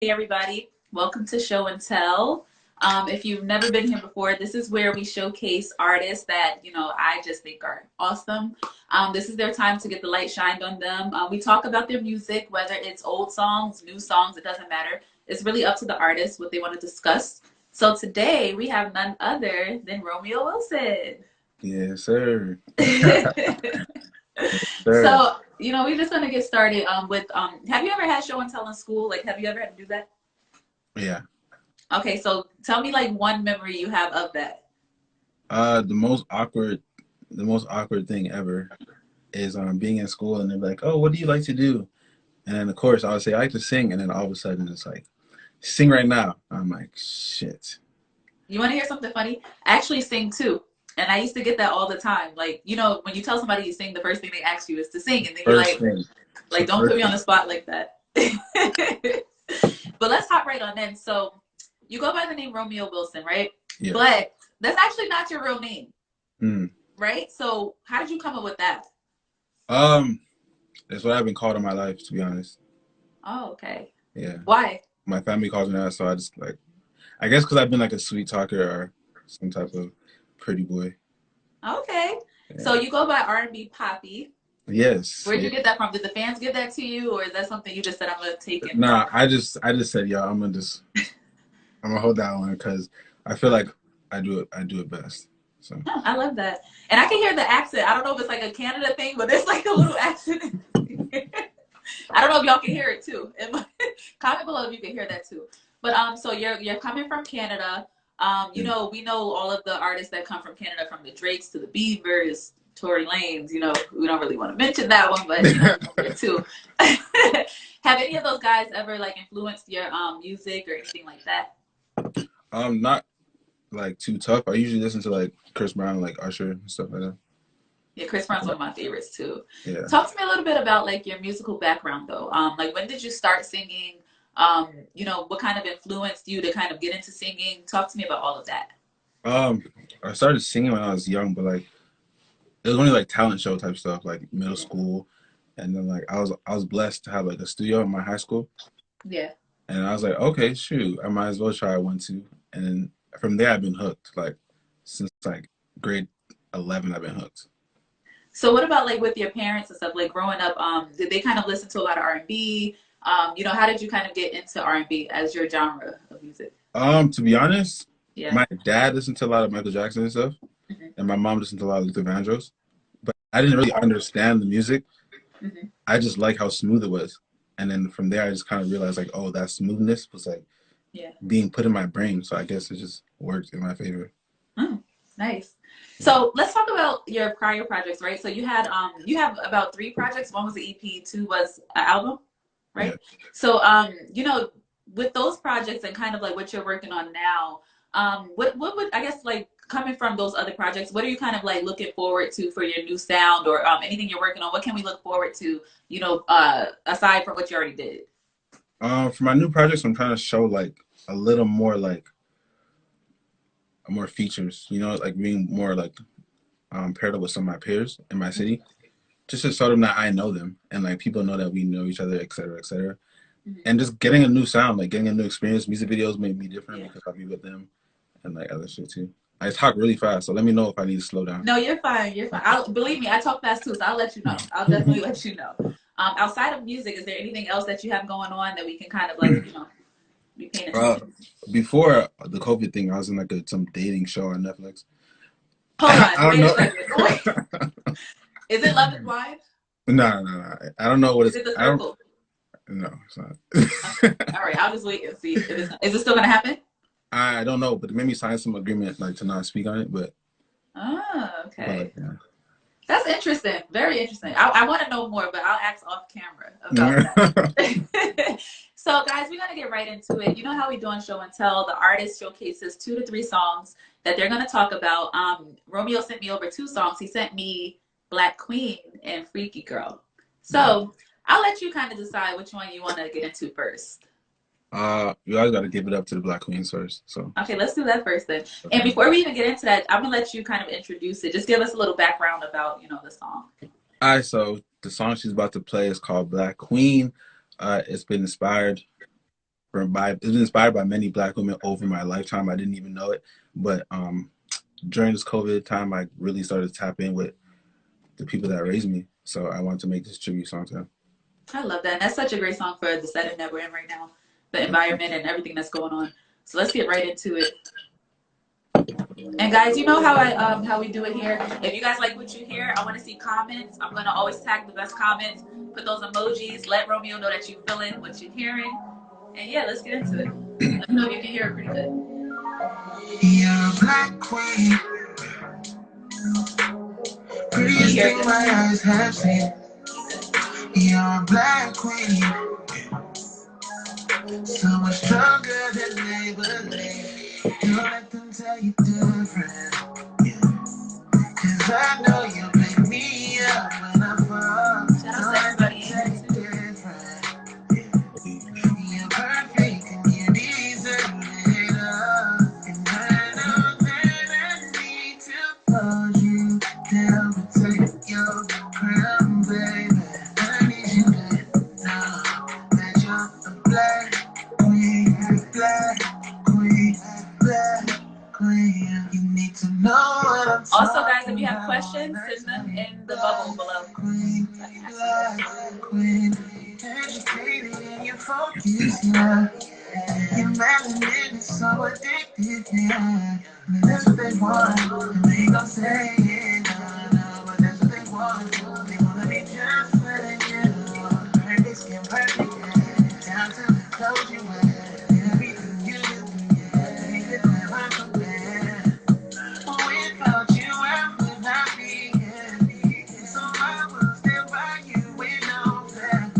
Hey everybody, welcome to Show and Tell. If you've never been here before, this is where we showcase artists that, I just think are awesome. This is their time to get the light shined on them. We talk about their music, whether it's old songs, new songs, it doesn't matter. It's really up to the artist what they want to discuss. So today we have none other than Romeyo Wilson. Yes, sir. Sir. So, we're just gonna get started with have you ever had show and tell in school? Like, have you ever had to do that? Yeah. Okay, so tell me like one memory you have of that. The most awkward thing ever is being in school and they're like, "Oh, what do you like to do?" And then of course I would say I like to sing, and then all of a sudden it's like, "Sing right now." I'm like, "Shit." You want to hear something funny? I actually sing too. And I used to get that all the time. Like, when you tell somebody you sing, the first thing they ask you is to sing. And then you're First thing. like, So don't put first me on thing. the spot like that. But let's hop right on in. So you go by the name Romeyo Wilson, right? Yes. But that's actually not your real name, Mm. right? So how did you come up with that? Um, that's what I've been called in my life, to be honest. Oh, okay. Yeah. Why? My family calls me that, so I just like, I guess because I've been like a sweet talker or some type of pretty boy. Okay. So Yeah. you go by R&B Poppy. Yes. Where'd Yeah. you get that from? Did the fans give that to you, or is that something you just said I'm gonna take and Nah, run? I just said, yo, I'm gonna hold that one because I feel like I do it best. So Oh, I love that. And I can hear the accent. I don't know if it's like a Canada thing, but there's like a little accent. I don't know if y'all can hear it too. Comment below if you can hear that too. But so you're coming from Canada. yeah. We know all of the artists that come from Canada, from the Drakes to the Beavers, Tory Lanes. We don't really want to mention that one, but there too. Have any of those guys ever like influenced your music or anything like that? Not like too tough. I usually listen to like Chris Brown, like Usher and stuff like that. Yeah, Chris Brown's one of my favorites too. Yeah. Talk to me a little bit about like your musical background though. Like when did you start singing? What kind of influenced you to kind of get into singing? Talk to me about all of that. Um, I started singing when I was young, but like it was only like talent show type stuff, like middle school, and then like I was blessed to have like a studio in my high school, Yeah. and I was like, okay, shoot, I might as well try one too, and then from there I've been hooked. Like since like grade 11, I've been hooked. So what about like with your parents and stuff? Like growing up, did they kind of listen to a lot of R&B? How did you kind of get into R&B as your genre of music? To be honest, Yeah. my dad listened to a lot of Michael Jackson and stuff, Hmm. and my mom listened to a lot of Luther Vandross. But I didn't really understand the music. Hmm. I just like how smooth it was, and then from there, I just kind of realized like, oh, that smoothness was like Yeah. being put in my brain. So I guess it just worked in my favor. Mm, nice. Yeah. So let's talk about your prior projects, right? So you have about three projects. One was the EP, two was an album, Yeah. right? So with those projects and kind of like what you're working on now, what would I guess like coming from those other projects, what are you kind of like looking forward to for your new sound or anything you're working on? What can we look forward to, aside from what you already did? For my new projects, I'm trying to show like a little more like more features. Like being more like paired up with some of my peers in my city, just to show them that I know them and like people know that we know each other, et cetera, et cetera. Mhm. And just getting a new sound, like getting a new experience. Music videos made me different Yeah. because I'll be with them and like other shit too. I talk really fast, so let me know if I need to slow down. No, you're fine. You're fine. Believe me, I talk fast too, so I'll let you know. I'll definitely let you know. Outside of music, is there anything else that you have going on that we can kind of like, be paying uh, attention? Before the COVID thing, I was in like some dating show on Netflix. Hold I on. don't Wait a know. second. Wait. Is it Love is Blind? No, no, no. I don't know what Is it's. it The I don't. Circle? No, it's not. Okay. All right. I'll just wait and see if is it still gonna happen? I don't know, but it made me sign some agreement like to not speak on it. Oh, But like, okay. That's interesting. Very interesting. I want to know more, but I'll ask off camera about yeah. that. So, guys, we're going to get right into it. You know how we do on Show and Tell. The artist showcases 2 to 3 songs that they're going to talk about. Romeo sent me over 2 songs. He sent me Black Queen and Freaky Girl. Yeah. So, I'll let you kind of decide which one you want to get into first. You always got to give it up to the Black Queens first. So Okay, let's do that first then. And okay. before we even get into that, I'm going to let you kind of introduce it. Just give us a little background about, the song. All right. So the song she's about to play is called Black Queen. It's been inspired It was inspired by many Black women over my lifetime. I didn't even know it, but during this COVID time, I really started to tap in with the people that raised me. So I wanted to make this tribute song to them. I love that. And that's such a great song for the setting that we're in right now, the Thank you. environment and everything that's going on. So let's get right into it. And guys, you know how we do it here. If you guys like what you hear, I want to see comments. I'm gonna always tag the best comments, put those emojis, let Romeo know that you're feeling what you're hearing. And yeah, let's get into it. Let me know if you can hear it pretty good. You're a Black queen. Prettiest thing my eyes have seen. You're a Black queen. So much stronger than they believe. Don't let them tell you different. Cause I know you'll pick me up when I fall. Shout out to everybody. You're perfect and you deserve it all. And I know that I need to hold you down, protect your crown, baby. I need you to know that you're a Black queen, Black queen, Black queen. You need to know what I'm talking. Also, guys, if you have questions, send them in the bubble below. Queen, Black queen, educated and you focus, yeah. Your melanin is so addictive, yeah. I mean, that's what they want, and they gon' say it, no, but that's what they want. They wanna be just letting you know. Perfect skin, perfect, yeah. Down to the clothes you wear, everything you do, yeah. Ain't it never compare. Without you, I would not be here. So I will stand by you with no fear.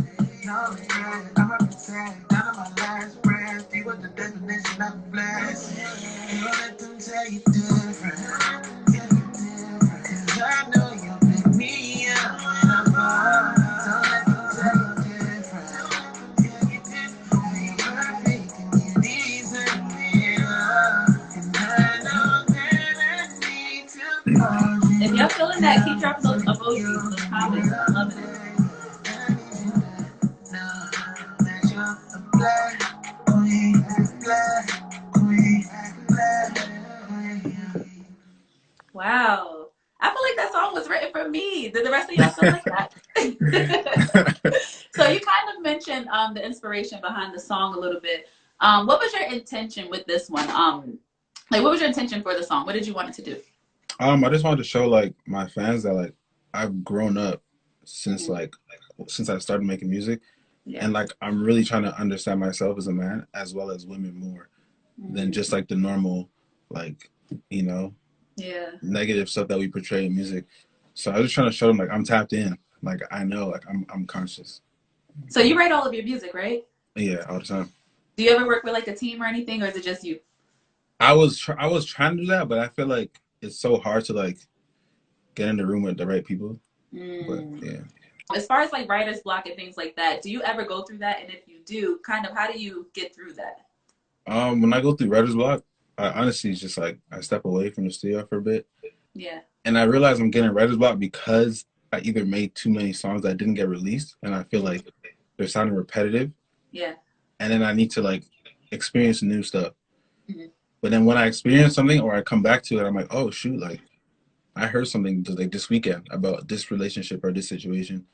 No regret, I'm a protect, down to my last breath. You were the definition of a blast. Don't let them tell you different. Cause I know you'll pick me up when I fall. Don't let them tell you different. You're perfect and you deserve it all. And I know that I need to hold you. If y'all feeling that, keep dropping those emojis, those comments. I'm loving it. Wow. I feel like that song was written for me. Did the rest of y'all feel like that? So you kind of mentioned the inspiration behind the song a little bit. What was your intention with this one? Like, what was your intention for the song? What did you want it to do? I just wanted to show like my fans that like I've grown up since since I started making music, and like I'm really trying to understand myself as a man as well as women more than just like the normal like negative stuff that we portray in music. So I was just trying to show them like I'm tapped in, like I know, like I'm conscious. So you write all of your music, right? Yeah, all the time. Do you ever work with like a team or anything, or is it just you? I was trying to do that, but I feel like it's so hard to like get in the room with the right people. But yeah. As far as like writer's block and things like that, do you ever go through that? And if you do, kind of how do you get through that? When I go through writer's block, I honestly just like I step away from the studio for a bit. Yeah. And I realize I'm getting writer's block because I either made too many songs that didn't get released, and I feel like they're sounding repetitive. Yeah. And then I need to like experience new stuff. But then when I experience something or I come back to it, I'm like, oh shoot, like I heard something like this weekend about this relationship or this situation.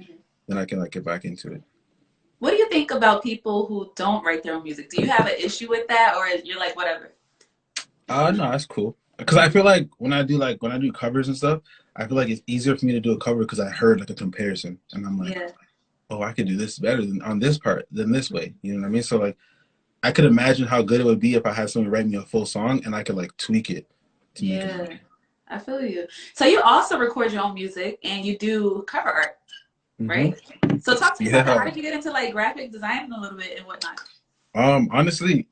Then I can like get back into it. What do you think about people who don't write their own music? Do you have an issue with that, or you're like whatever? No, that's cool. Because I feel like when I do covers and stuff, I feel like it's easier for me to do a cover because I heard like a comparison, and I'm like, oh, I could do this better than on this part than this way. You know what I mean? So like, I could imagine how good it would be if I had someone write me a full song and I could like tweak it. To make it work. I feel you. So you also record your own music and you do cover art, right? So talk to me about that. How did you get into like graphic design a little bit and whatnot? Honestly,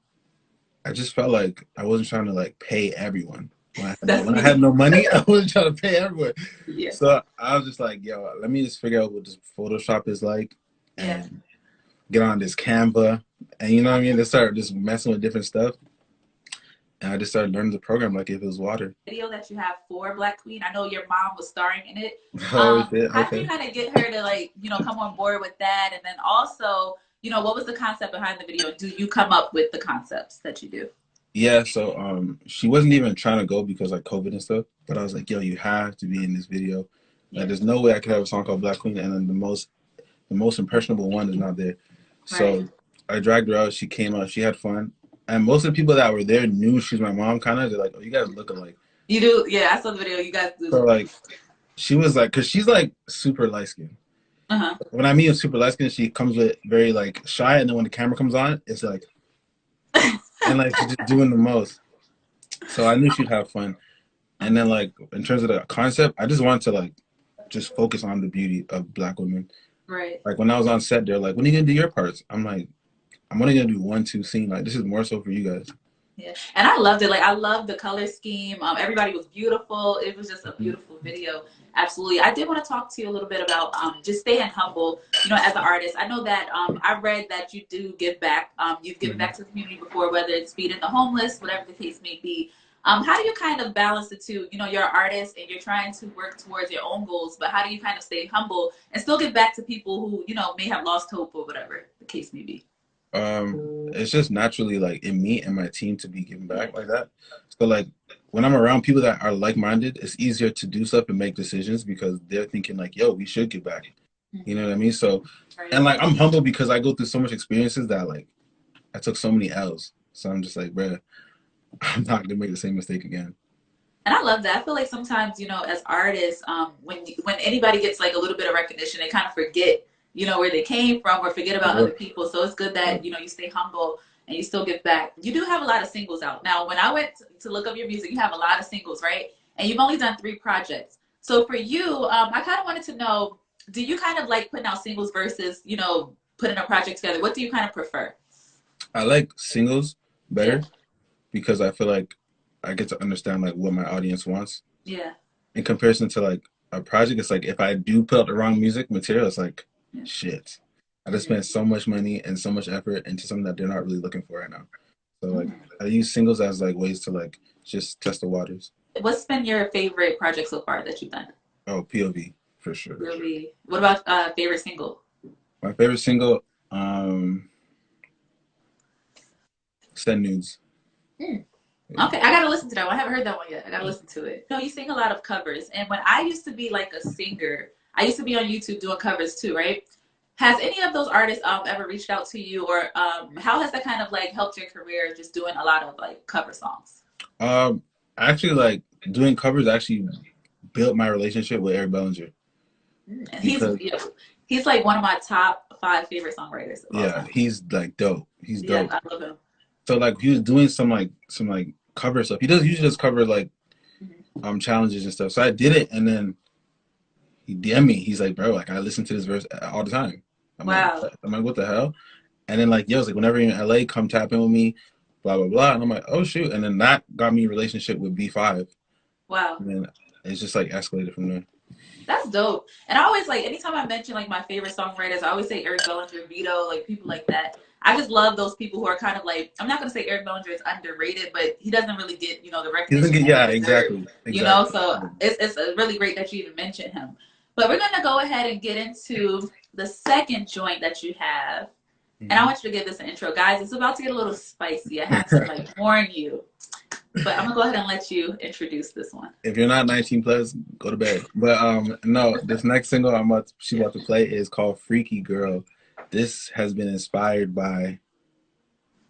I just felt like I wasn't trying to like pay everyone. When I had no money, I wasn't trying to pay everyone. Yeah. So I was just like, yo, let me just figure out what this Photoshop is like and get on this Canva. And you know what I mean? They started just messing with different stuff. And I just started learning the program like if it was water. Video that you have for Black Queen, I know your mom was starring in it. How did you kind of get her to like, come on board with that? And then also, you know, what was the concept behind the video? Do you come up with the concepts that you do? Yeah, so she wasn't even trying to go because like COVID and stuff. But I was like, yo, you have to be in this video. Yeah. Like, there's no way I could have a song called Black Queen and then the most impressionable one is not there. So Right. I dragged her out. She came out. She had fun. And most of the people that were there knew she was my mom. Kind of, they're like, "Oh, you guys look alike." You do, yeah. I saw the video. You guys do. So like, she was like, cause she's like super light skinned. When I mean super light skinned, she comes with very like shy, and then when the camera comes on, it's like, and like she's just doing the most. So I knew she'd have fun. And then like in terms of the concept, I just wanted to like just focus on the beauty of Black women. Right. Like when I was on set, they're like, "When are you gonna do your parts?" I'm like, "I'm only gonna do 1-2 scenes. Like this is more so for you guys." Yeah, and I loved it. Like, I loved the color scheme. Everybody was beautiful. It was just a beautiful video. Absolutely. I did want to talk to you a little bit about just staying humble, you know, as an artist. I know that I read that you do give back. You've given back to the community before, whether it's feeding the homeless, whatever the case may be. How do you kind of balance the two? You know, you're an artist and you're trying to work towards your own goals, but how do you kind of stay humble and still give back to people who, you know, may have lost hope or whatever the case may be? It's just naturally like in me and my team to be giving back like that. So like when I'm around people that are like-minded, it's easier to do stuff and make decisions because they're thinking like, yo, we should give back. You know what I mean? So, and like I'm humble because I go through so much experiences that like I took so many L's. So I'm just like, bruh, I'm not gonna make the same mistake again. And I love that. I feel like sometimes, you know, as artists, when anybody gets like a little bit of recognition, they kind of forget, you know, where they came from or forget about other people. So it's good that, you know, you stay humble and you still give back. You do have a lot of singles out. Now, when I went to look up your music, you have a lot of singles, right? And you've only done 3 projects. So for you, I kind of wanted to know, do you kind of like putting out singles versus, you know, putting a project together? What do you kind of prefer? I like singles better because I feel like I get to understand like what my audience wants. Yeah. In comparison to like a project, it's like if I do put out the wrong music material, it's like, shit. I just spent so much money and so much effort into something that they're not really looking for right now. So like I use singles as like ways to like just test the waters. What's been your favorite project so far that you've done? Oh, POV for sure. POV. What about favorite single? My favorite single, Send Nudes. Okay, I gotta listen to that one. I haven't heard that one yet. I gotta listen to it. No, you sing a lot of covers, and when I used to be like a singer, I used to be on YouTube doing covers too, right? Has any of those artists ever reached out to you, or how has that kind of like helped your career, just doing a lot of like cover songs? Actually, like doing covers actually built my relationship with Eric Bellinger. He's like one of my top 5 favorite songwriters. Yeah, he's like dope. He's dope. Yeah, I love him. So like he was doing some cover stuff. He usually does cover like challenges and stuff. So I did it, and then he DM'd me. He's like, bro, like I listen to this verse all the time. I'm like, what the hell? And then like, yo, it's like whenever you're in LA, come tap in with me, blah blah blah. And I'm like, oh shoot. And then that got me a relationship with B5. Wow. And then it's just like escalated from there. That's dope. And I always like, anytime I mention like my favorite songwriters, I always say Eric Bellinger, Vito, like people like that. I just love those people who are kind of like, I'm not going to say Eric Bellinger is underrated, but he doesn't really get, you know, the recognition. Exactly. You know, so it's really great that you even mentioned him. But we're going to go ahead and get into the second joint that you have. And I want you to give this an intro. Guys, it's about to get a little spicy. I have to like warn you. But I'm going to go ahead and let you introduce this one. If you're not 19 plus, go to bed. But no, this next single she's about to play is called Freaky Girl. This has been inspired by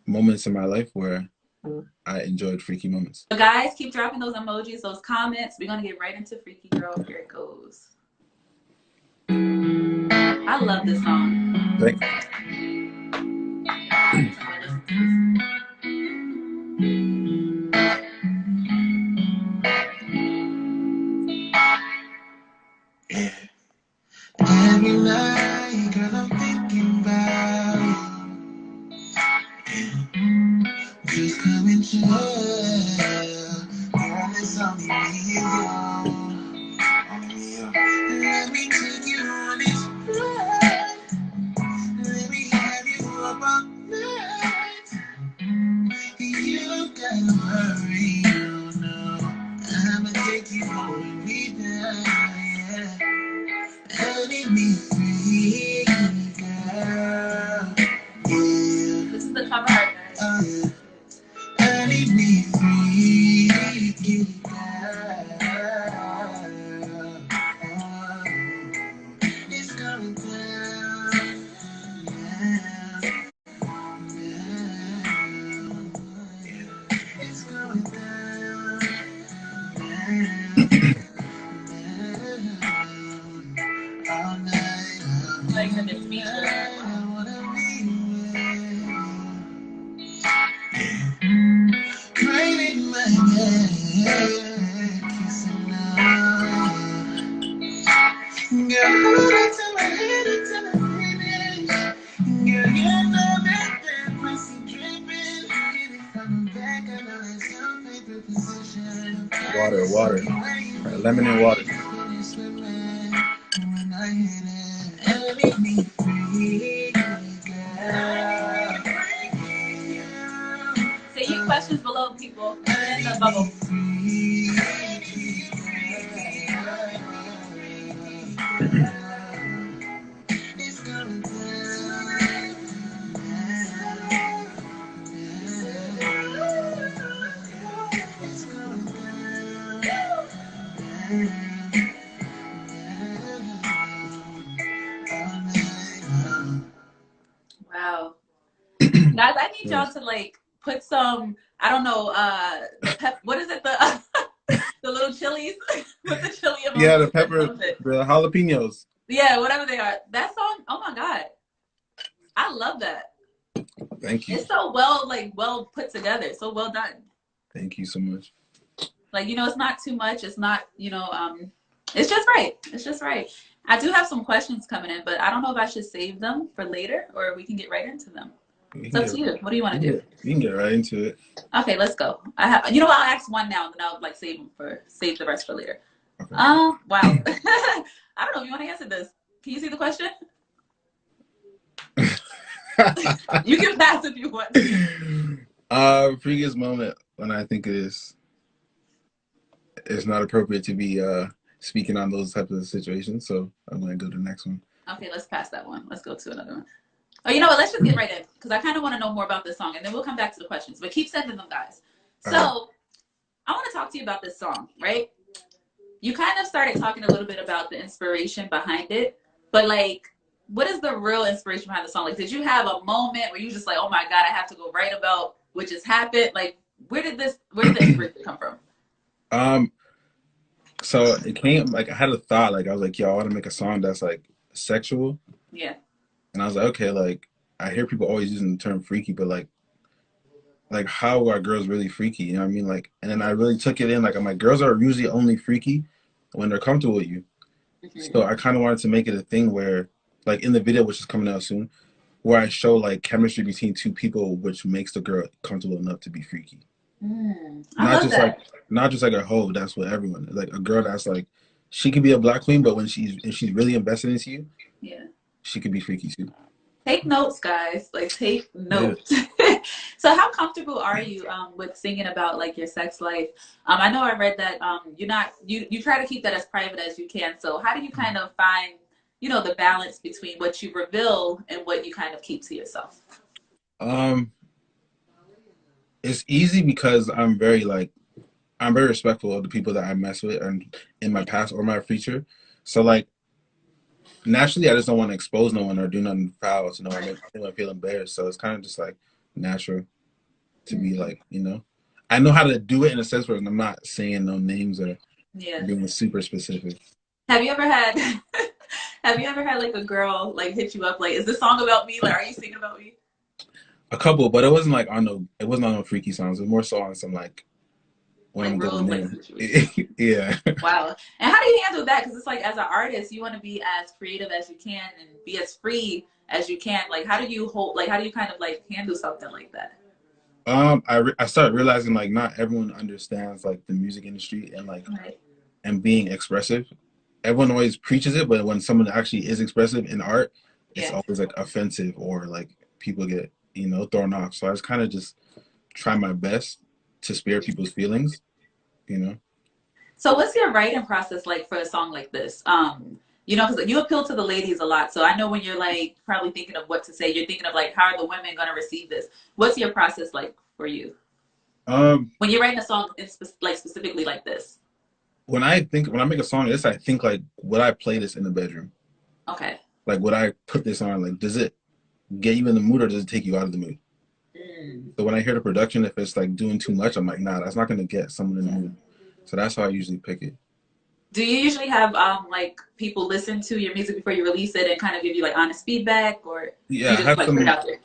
moments in my life where I enjoyed freaky moments. So guys, keep dropping those emojis, those comments. We're going to get right into Freaky Girl. Here it goes. I love this song. Thank Every night, girl, I'm thinking about you. Just coming to promise on me, let me take you on this ride. Let me have you up all night. You gotta hurry, you know. I'ma take you on me down, yeah. Letting me free, girl. me freaky, it's going down, it's going down, all night. Like him in speechless. I wanna be right in my head, kissing up. Girl, that's in my head, it's in my baby. Girl, you know that pussy dripping. Get it from the back, I know it's your favorite position. Water, water. All right, lemon and water. When I hit it, and me free, girl. Say your questions below, people. In the bubble. It's going Wow. Guys, I need y'all to like put some, I don't know, what is it? The the little chilies with the chili emoji. Yeah, the pepper, the jalapenos. Yeah, whatever they are. That song, oh my God. I love that. Thank you. It's so well put together. So well done. Thank you so much. Like, you know, it's not too much. It's not, you know, it's just right. It's just right. I do have some questions coming in, but I don't know if I should save them for later or we can get right into them. It's up to you. What do you want to do? You can get right into it. Okay, let's go. You know what? I'll ask one now and then I'll like save the rest for later. Okay. Wow. I don't know if you want to answer this. Can you see the question? You can pass if you want. Previous moment when I think it's not appropriate to be speaking on those types of situations, so I'm gonna go to the next one. Okay, let's pass that one. Let's go to another one. Oh, you know what? Let's just get right in because I kind of want to know more about this song, and then we'll come back to the questions. But keep sending them, guys. So I want to talk to you about this song, right? You kind of started talking a little bit about the inspiration behind it, but like, what is the real inspiration behind the song? Like, did you have a moment where you just like, oh my God, I have to go write about what just happened? Like, where did the inspiration come from? So it came, like, I had a thought, like, I was like, yo, I want to make a song that's like sexual. Yeah. And I was like, okay, like, I hear people always using the term freaky, but like how are girls really freaky? You know what I mean? Like, and then I really took it in, like, I'm like, girls are usually only freaky when they're comfortable with you. So I kind of wanted to make it a thing where, like, in the video, which is coming out soon, where I show like chemistry between two people, which makes the girl comfortable enough to be freaky. Not just like a hoe. That's what everyone like. A girl that's like, she could be a black queen, but when she's really invested into you, yeah, she could be freaky too. Take notes, guys. Like, take notes. Yeah. So how comfortable are you with singing about like your sex life? I know I read that you try to keep that as private as you can. So how do you kind of find, you know, the balance between what you reveal and what you kind of keep to yourself? It's easy because I'm very respectful of the people that I mess with and in my past or my future. So like, naturally, I just don't want to expose no one or do nothing foul to no one, make anyone feel embarrassed. So it's kind of just like natural to be like, you know, I know how to do it in a sense where I'm not saying no names or being super specific. Have you ever had like a girl like hit you up like, is this song about me? Like, are you singing about me? A couple, but it wasn't on no freaky songs. It was more so on some like when I'm going in. Yeah. Wow. And how do you handle that? Because it's like, as an artist, you want to be as creative as you can and be as free as you can. Like, how do you kind of like handle something like that? I started realizing like not everyone understands like the music industry and like and being expressive. Everyone always preaches it, but when someone actually is expressive in art, it's always like offensive or like people get, you know, thrown off. So I just kind of just try my best to spare people's feelings, you know. So what's your writing process like for a song like this? You know, because you appeal to the ladies a lot. So I know when you're like probably thinking of what to say, you're thinking of like, how are the women going to receive this? What's your process like for you? When you're writing a song, it's like specifically like this. When I make a song, I think like, would I play this in the bedroom? Okay. Like, would I put this on? Like, does it get you in the mood or does it take you out of the mood? So when I hear the production, if it's like doing too much, I'm like, nah, that's not gonna get someone in the mood. So that's how I usually pick it. Do you usually have like people listen to your music before you release it and kind of give you like honest feedback, or Yeah, you just like put it out there?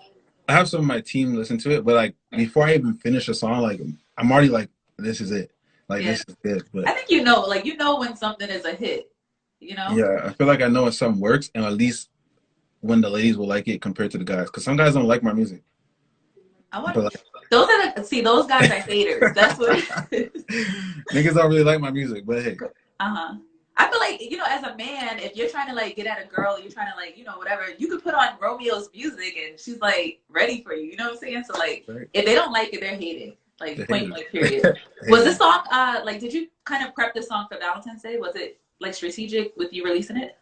I have some of my team listen to it, but like before I even finish a song, like I'm already like, this is it. Like this is good. But I think you know when something is a hit. You know? Yeah, I feel like I know when something works, and at least when the ladies will like it compared to the guys, because some guys don't like my music. Those those guys are haters. That's what niggas don't really like my music, but hey. I feel like, as a man, if you're trying to like get at a girl, you're trying to like, whatever, you could put on Romeo's music and she's like ready for you. You know what I'm saying? So like, if they don't like it, they're hating. Like point blank period. Was this song like, did you kind of prep this song for Valentine's Day? Was it like strategic with you releasing it?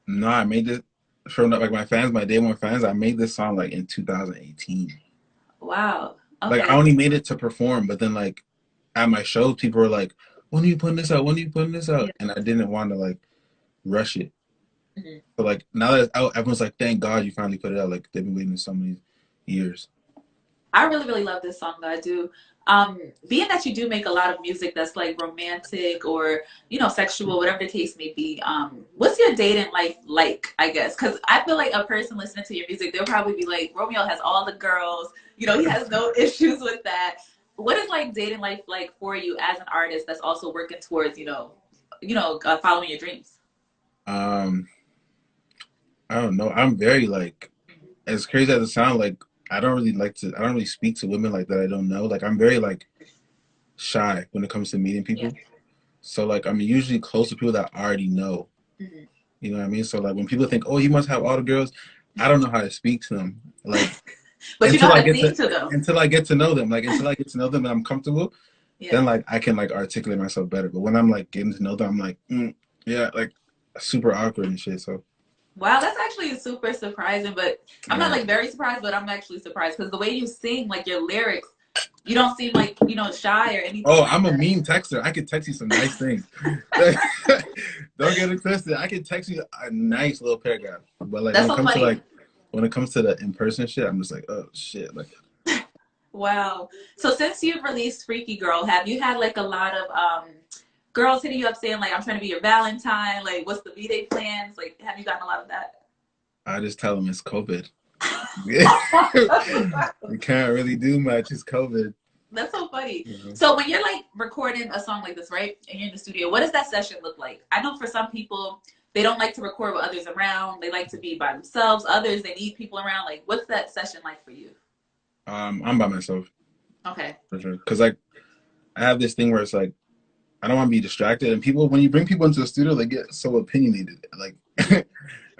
No, I made it for like my day one fans. I made this song like in 2018. Wow. Okay. Like I only made it to perform, but then like at my shows, people were like, "When are you putting this out? When are you putting this out?" Yeah. And I didn't want to like rush it. But like now that it's out, everyone's like, "Thank God you finally put it out." Like they've been waiting so many years. I really, really love this song, though. I do. Being that you do make a lot of music that's like romantic or, sexual, whatever the case may be, what's your dating life like, I guess? Because I feel like a person listening to your music, they'll probably be like, Romeyo has all the girls. He has no issues with that. What is like dating life like for you as an artist that's also working towards, following your dreams? I don't know. I'm very like, as crazy as it sounds, like I don't really speak to women like that I don't know. Like I'm very like shy when it comes to meeting people. Yeah. So like I'm usually close to people that I already know. You know what I mean? So like when people think, oh, you must have all the girls, I don't know how to speak to them. Like but you know how to speak to them. Until I get to know them. Like until I get to know them and I'm comfortable, then like I can like articulate myself better. But when I'm like getting to know them, I'm like, yeah, like super awkward and shit. So wow, that's actually super surprising, but I'm not like very surprised, but I'm actually surprised because the way you sing, like your lyrics, you don't seem like, shy or anything. Oh, like I'm that. A mean texter. I could text you some nice things. Don't get it twisted. I could text you a nice little paragraph. But like when it comes to the in-person shit, I'm just like, oh shit. Like wow. So since you've released Freaky Girl, have you had like a lot of girls hitting you up saying like, I'm trying to be your Valentine, like what's the VDay plans? Like have you gotten a lot of that? I just tell them it's COVID. We can't really do much. It's COVID. That's so funny. So when you're like recording a song like this, right, and you're in the studio, what does that session look like? I know for some people, they don't like to record with others around. They like to be by themselves. Others, they need people around. Like, what's that session like for you? I'm by myself. Okay. For sure. Because like I have this thing where it's like I don't want to be distracted, and people, when you bring people into the studio, they get so opinionated, like,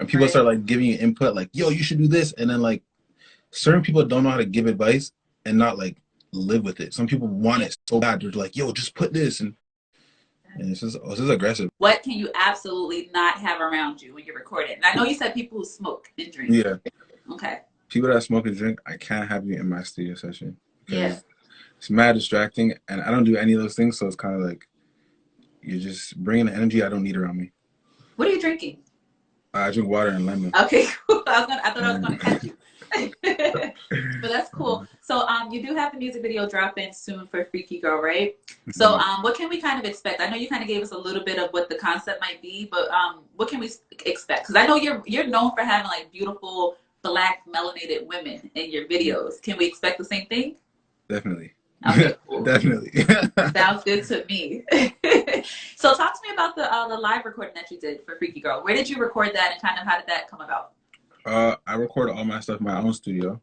and people start like giving you input, like, "Yo, you should do this," and then like certain people don't know how to give advice and not like live with it. Some people want it so bad, they're like, "Yo, just put this," and this is aggressive. What can you absolutely not have around you when you're recording? And I know you said people who smoke and drink. Yeah. Okay. People that smoke and drink, I can't have you in my studio session. Yeah. It's mad distracting, and I don't do any of those things, so it's kind of like you're just bringing the energy I don't need around me. What are you drinking? I drink water and lemon. Okay, cool. I thought I was gonna catch you. But that's cool. So you do have the music video dropping soon for Freaky Girl, right? So what can we kind of expect? I know you kind of gave us a little bit of what the concept might be, but what can we expect? Because I know you're known for having like beautiful Black melanated women in your videos. Can we expect the same thing? Definitely. Okay, cool. Definitely. Sounds good to me. So talk to me about the live recording that you did for Freaky Girl. Where did you record that, and kind of how did that come about? I recorded all my stuff in my own studio.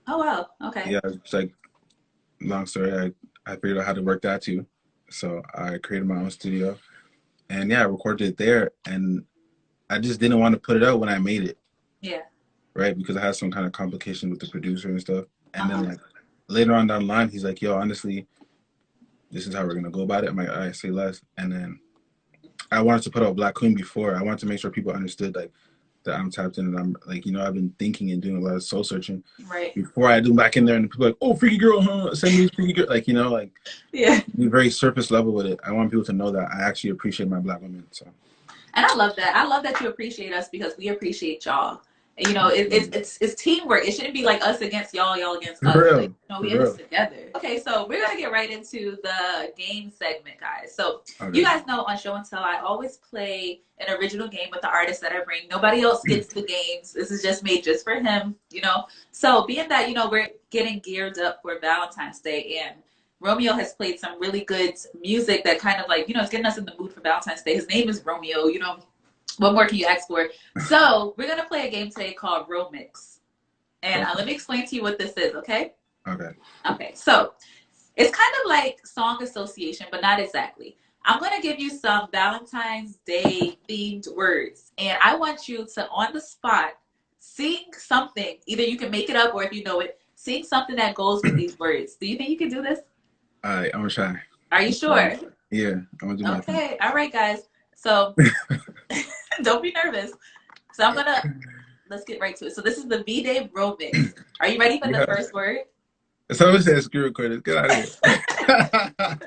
Oh wow. Okay. Yeah, it's like long story. I figured out how to work that too, so I created my own studio, and yeah, I recorded it there, and I just didn't want to put it out when I made it. Yeah. Right, because I had some kind of complication with the producer and stuff, and then like later on down the line, he's like, "Yo, honestly, this is how we're gonna go about it." I'm like, "All right, say less." And then I wanted to put out Black Queen before. I wanted to make sure people understood like that I'm tapped in, and I'm like, you know, I've been thinking and doing a lot of soul searching Right. before I do back in there, and people are like, oh, freaky girl, huh? Send me freaky girl, like, you know, like, yeah, be very surface level with it. I want people to know that I actually appreciate my Black women. So. and I love that. I love that you appreciate us because we appreciate y'all. And, you know, it's teamwork. It shouldn't be like us against y'all, y'all against us. For real. Like, you know, we in this together. Okay, so we're gonna get right into the game segment, guys. So you guys know on Show and Tell, I always play an original game with the artist that I bring. Nobody else gets the games. This is just made just for him, you know. So being that, you know, we're getting geared up for Valentine's Day, and Romeyo has played some really good music that kind of like, you know, it's getting us in the mood for Valentine's Day. His name is Romeyo, you know. What more can you ask for? So we're going to play a game today called Romix. And let me explain to you what this is, okay? Okay. Okay, so it's kind of like song association, but not exactly. I'm going to give you some Valentine's Day themed words. And I want you to, on the spot, sing something. Either you can make it up or if you know it, sing something that goes with these words. Do you think you can do this? All right, I'm going to try. Are you sure? Yeah, I'm going to do my thing. Okay, all right, guys. So don't be nervous. So I'm gonna, let's get right to it. So this is the VDay Brovice. Are you ready for the first word? Someone said screw recorders. Get out of here.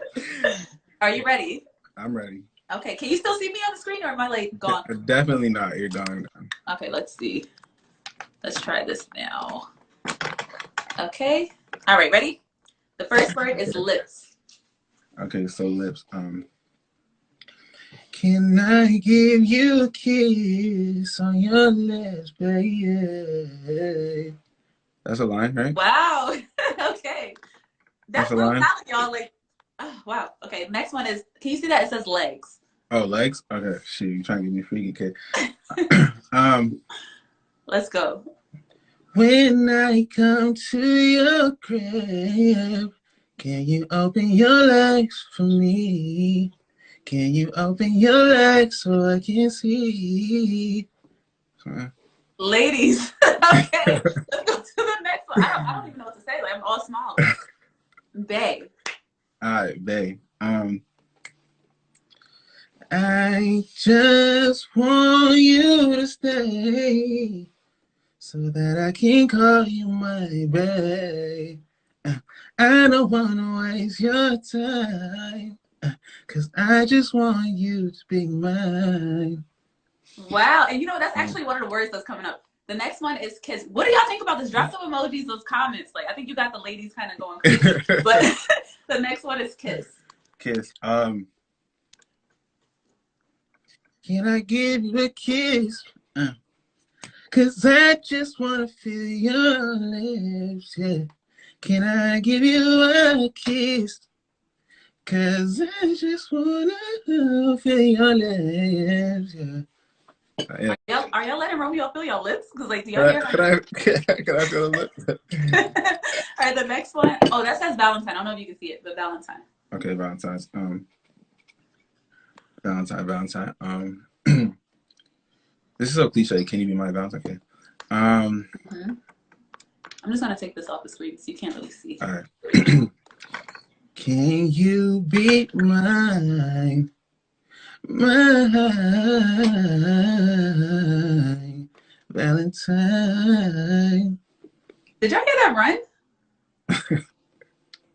Are you ready? I'm ready. Okay, can you still see me on the screen or am I like gone? Definitely not. You're gone. Okay, let's see. Let's try this now. Okay. All right, ready? The first word is lips. Okay, so lips. Can I give you a kiss on your lips, baby? That's a line, right? Wow. Okay. That's a line. Y'all like, oh, wow. Okay, next one is, can you see that? It says legs. Oh, legs? Okay, shoot, you trying to get me freaky, kid. Let's go. When I come to your crib, can you open your legs for me? Can you open your legs so I can see? Ladies, okay, let's go to the next one. I don't even know what to say. Like, I'm all small. Bae. All right, bae. I just want you to stay so that I can call you my babe. I don't want to waste your time. Cause I just want you to be mine. Wow, and you know that's actually one of the words that's coming up. The next one is kiss. What do y'all think about this? Drop some emojis, those comments. Like I think you got the ladies kind of going crazy. But the next one is kiss. Kiss. Can I give you a kiss? Cause I just wanna feel your lips. Yeah. Can I give you a kiss? Cause I just wanna feel your lips, yeah. Are y'all letting Romeyo feel your lips? Cause like, do y'all hear? Can I feel the lips? All right, the next one. Oh, that says Valentine. I don't know if you can see it, but Valentine. Okay, Valentine's. Valentine. This is so cliche. Can you be my Valentine? Okay. I'm just gonna take this off the screen so you can't really see. All right. Can you be mine? My Valentine. Did y'all hear that run?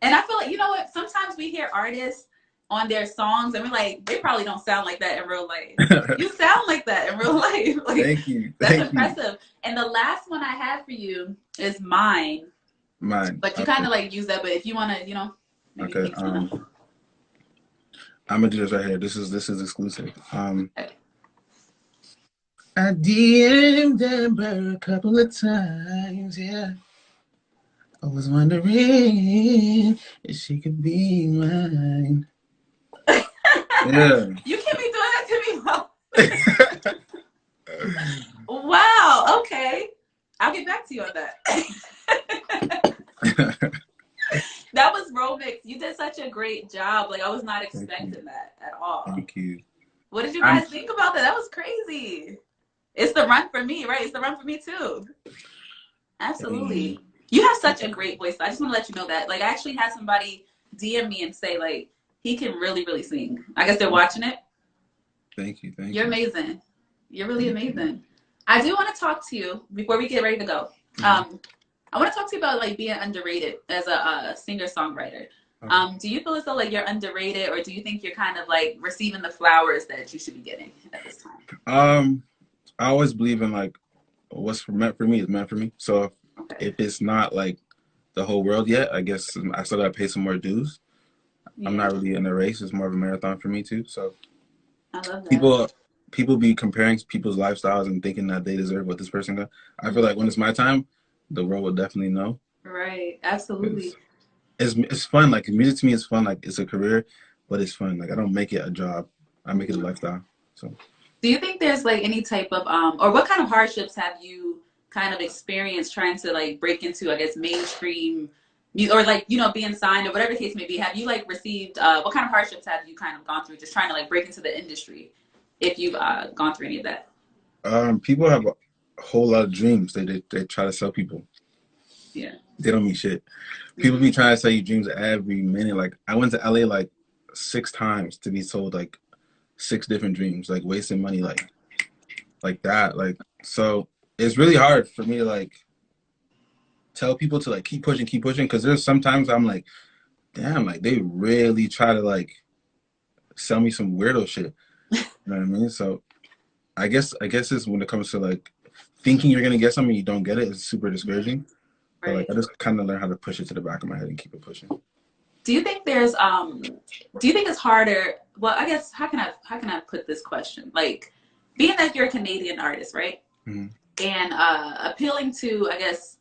And I feel like, you know what? Sometimes we hear artists on their songs and we're like, they probably don't sound like that in real life. You sound like that in real life. Like, Thank you. That's impressive. And the last one I have for you is mine. Mine. But you kind of like use that, but if you want to, you know. Okay. I'm gonna do this right here. This is exclusive. Okay. I DM'd Amber a couple of times, yeah. I was wondering if she could be mine. Yeah. You can't be doing that to me, Mo. Wow. Okay. I'll get back to you on that. That was Romix. You did such a great job. Like I was not expecting that at all. Thank you. What did you guys think about that? That was crazy. It's the run for me, right? It's the run for me too. Absolutely. You have such a great voice. I just want to let you know that. Like I actually had somebody DM me and say like he can really, really sing. I guess they're watching it. Thank you. You're amazing. You're really amazing. I do want to talk to you before we get ready to go. I want to talk to you about like being underrated as a singer-songwriter. Do you feel as though like you're underrated, or do you think you're kind of like receiving the flowers that you should be getting at this time? I always believe in like what's meant for me is meant for me. So if it's not like the whole world yet, I guess I still gotta pay some more dues. Yeah. I'm not really in a race. It's more of a marathon for me too. So I love that. People be comparing people's lifestyles and thinking that they deserve what this person got. I feel like when it's my time, the world will definitely know. Right. Absolutely. It's fun. Like music to me is fun. Like it's a career, but it's fun. Like I don't make it a job. I make it a lifestyle. So do you think there's like any type of or what kind of hardships have you kind of experienced trying to like break into, I guess, mainstream music, or like, you know, being signed or whatever the case may be? Have you like received what kind of hardships have you kind of gone through just trying to like break into the industry, if you've gone through any of that? People have a whole lot of dreams. They try to sell people. Yeah. They don't mean shit. People be trying to sell you dreams every minute. Like I went to LA like 6 times to be sold like 6 different dreams, like wasting money like that. Like, so it's really hard for me to like tell people to like keep pushing, because there's sometimes I'm like, damn, like they really try to like sell me some weirdo shit. You know what I mean? So I guess it's when it comes to like thinking you're gonna get something you don't get it, it's super discouraging. Right. But like I just kind of learn how to push it to the back of my head and keep it pushing. Do you think there's do you think it's harder? Well, I guess how can I put this question? Like being that you're a Canadian artist, right? Mm-hmm. And appealing to, I guess,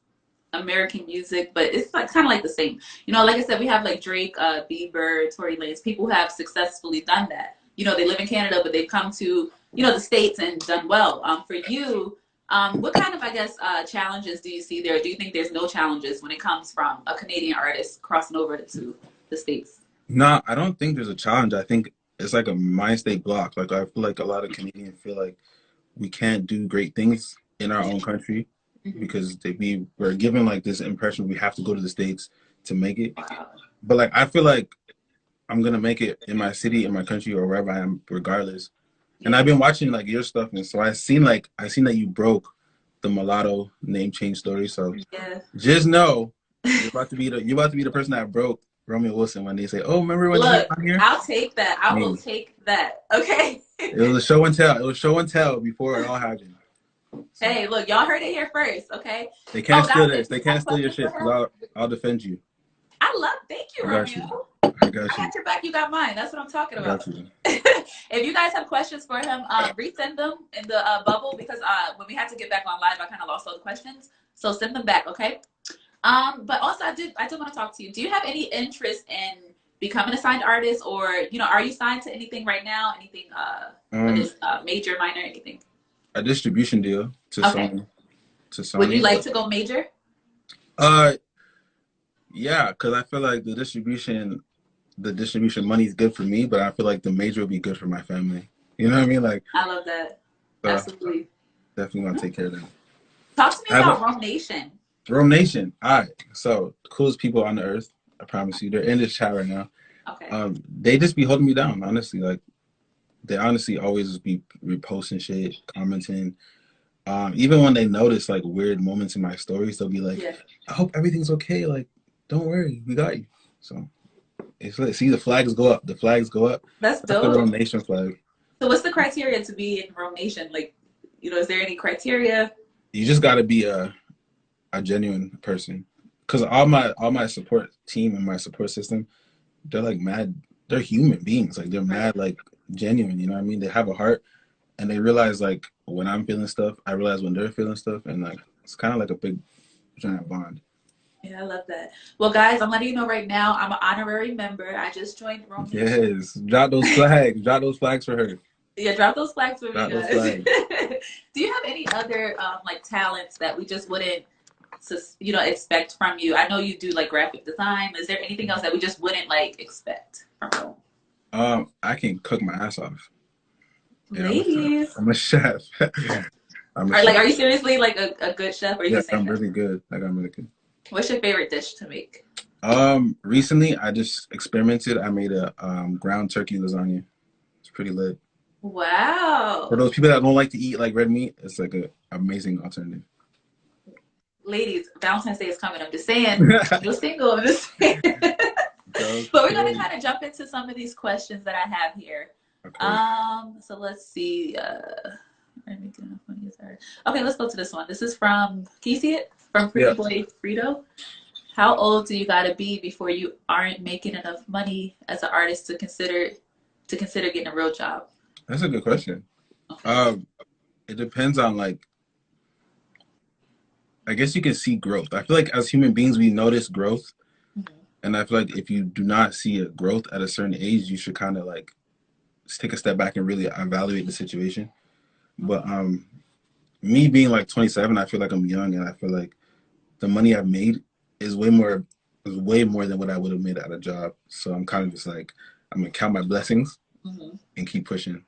American music, but it's like kind of like the same. You know, like I said, we have like Drake, Bieber, Tory Lanez. People who have successfully done that. You know, they live in Canada, but they've come to, you know, the States and done well. For you, what kind of, I guess, challenges do you see there? Do you think there's no challenges when it comes from a Canadian artist crossing over to the States? No, I don't think there's a challenge. I think it's like a mind state block. Like I feel like a lot of Canadians feel like we can't do great things in our own country because we're given like this impression we have to go to the States to make it. Wow. But like I feel like I'm gonna make it in my city, in my country, or wherever I am, regardless. Yeah. And I've been watching like your stuff, and so I seen that you broke the mulatto name change story. So just know you're about to be the person that broke Romeyo Wilson when they say, "Oh, remember when you were here?" I'll take that. I will take that. Okay. It was a show and tell. It was show and tell before it all happened. So, hey, look, y'all heard it here first, okay? They can't steal this. They can't steal your shit. I'll defend you. Thank you, Romeo. I got your back. You got mine. That's what I'm talking about. If you guys have questions for him, resend them in the bubble, because when we had to get back on live, I kind of lost all the questions. So send them back, okay? But also, I did want to talk to you. Do you have any interest in becoming a signed artist, or, you know, are you signed to anything right now? Anything major, minor, anything? A distribution deal to Sony. Would you like to go major? Yeah, because I feel like the distribution money is good for me, but I feel like the major would be good for my family. You know what I mean? Like I love that. Absolutely. Definitely want to take care of them. Talk to me about Rome Nation. Rome Nation. All right. So the coolest people on the earth. I promise you. They're in this chat right now. Okay. They just be holding me down, honestly. Like they honestly always be reposting shit, commenting. Even when they notice like weird moments in my stories, they'll be like, "I hope everything's okay. Like, don't worry, we got you." So it's like, see, the flags go up. The flags go up. That's dope. The Rome Nation flag. So what's the criteria to be in Rome Nation? Like, you know, is there any criteria? You just got to be a genuine person, because all my support team and my support system, they're like mad. They're human beings. Like they're mad, like genuine. You know what I mean? They have a heart, and they realize like when I'm feeling stuff, I realize when they're feeling stuff, and like it's kind of like a big giant bond. Yeah, I love that. Well, guys, I'm letting you know right now, I'm an honorary member. I just joined Rome Nation. Yes, drop those flags. Drop those flags for her. Yeah, drop those flags for me, guys. Those flags. Do you have any other like talents that we just wouldn't, you know, expect from you? I know you do like graphic design. Is there anything else that we just wouldn't like expect from Rome? I can cook my ass off. Ladies, I'm a chef. Are you seriously like a good chef? Or yes, I'm really good. Like I'm really good. What's your favorite dish to make? Recently I just experimented. I made a ground turkey lasagna. It's pretty lit. Wow. For those people that don't like to eat like red meat, it's like a amazing alternative. Ladies, Valentine's Day is coming. I'm just saying. You're single. I'm just saying. But we're going to kind of jump into some of these questions that I have here. Okay. So let's see. Okay, let's go to this one. This is from, can you see it? From Pretty Boy Frito. How old do you gotta be before you aren't making enough money as an artist to consider getting a real job? That's a good question. Okay. It depends on, like, I guess you can see growth. I feel like as human beings, we notice growth. Mm-hmm. And I feel like if you do not see a growth at a certain age, you should kind of like just take a step back and really evaluate the situation. But me being like 27, I feel like I'm young, and I feel like the money I've made is way more than what I would have made at a job. So I'm kind of just like, I'm gonna count my blessings and keep pushing.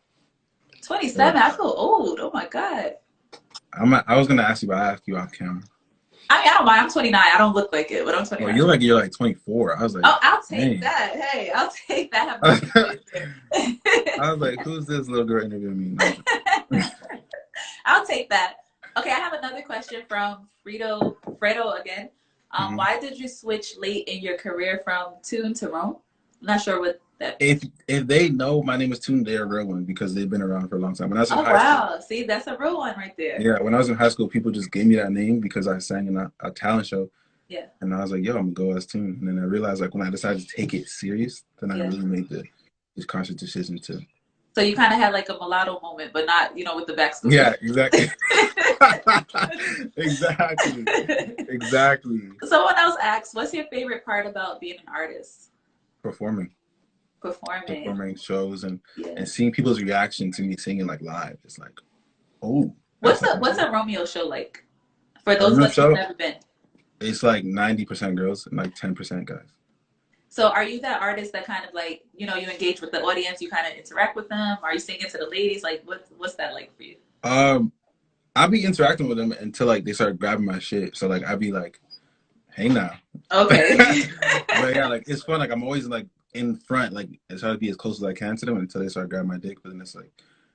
27, I feel old. Oh my God. I was gonna ask you, but I asked you off camera. I mean, I don't mind. I'm 29. I don't look like it, but I'm 29. Oh, you're like 24. I was like, oh, I'll take that. Hey, I'll take that. I was like, who's this little girl interviewing me? I'll take that. Okay, I have another question from Fredo again. Why did you switch late in your career from Tune to Rome? I'm not sure what that means. If they know my name is Tune, they're a real one because they've been around for a long time. When I was in high wow. See, that's a real one right there. Yeah, when I was in high school, people just gave me that name because I sang in a talent show. Yeah. And I was like, yo, I'm gonna go as Tune. And then I realized, like, when I decided to take it serious, then I really made this conscious decision to. So you kind of had like a mulatto moment, but not, with the backstory. Yeah, exactly. Exactly. Someone else asks, what's your favorite part about being an artist? Performing shows and seeing people's reaction to me singing like live. It's like, oh. What's a Romeyo show like? For those of us who've never been. It's like 90% girls and like 10% guys. So are you that artist that kind of like, you engage with the audience, you kind of interact with them? Are you singing to the ladies? Like, what's that like for you? I'll be interacting with them until like they start grabbing my shit. So like I'll be like, hey now. Okay. But yeah, like it's fun. Like I'm always like in front, like I try to be as close as I can to them until they start grabbing my dick. But then it's like,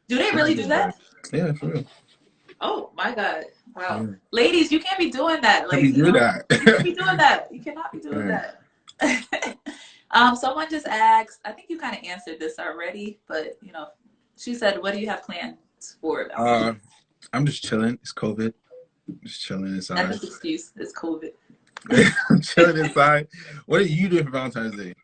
do they really do that? Yeah, for real. Oh my God! Wow, ladies, you can't be doing that. Like you can't be doing that. You cannot be doing that. Someone just asked. I think you kind of answered this already, but she said, "What do you have planned for?" I'm just chilling. It's COVID. Just chilling inside. That's an excuse. It's COVID. I'm chilling inside. What are you doing for Valentine's Day?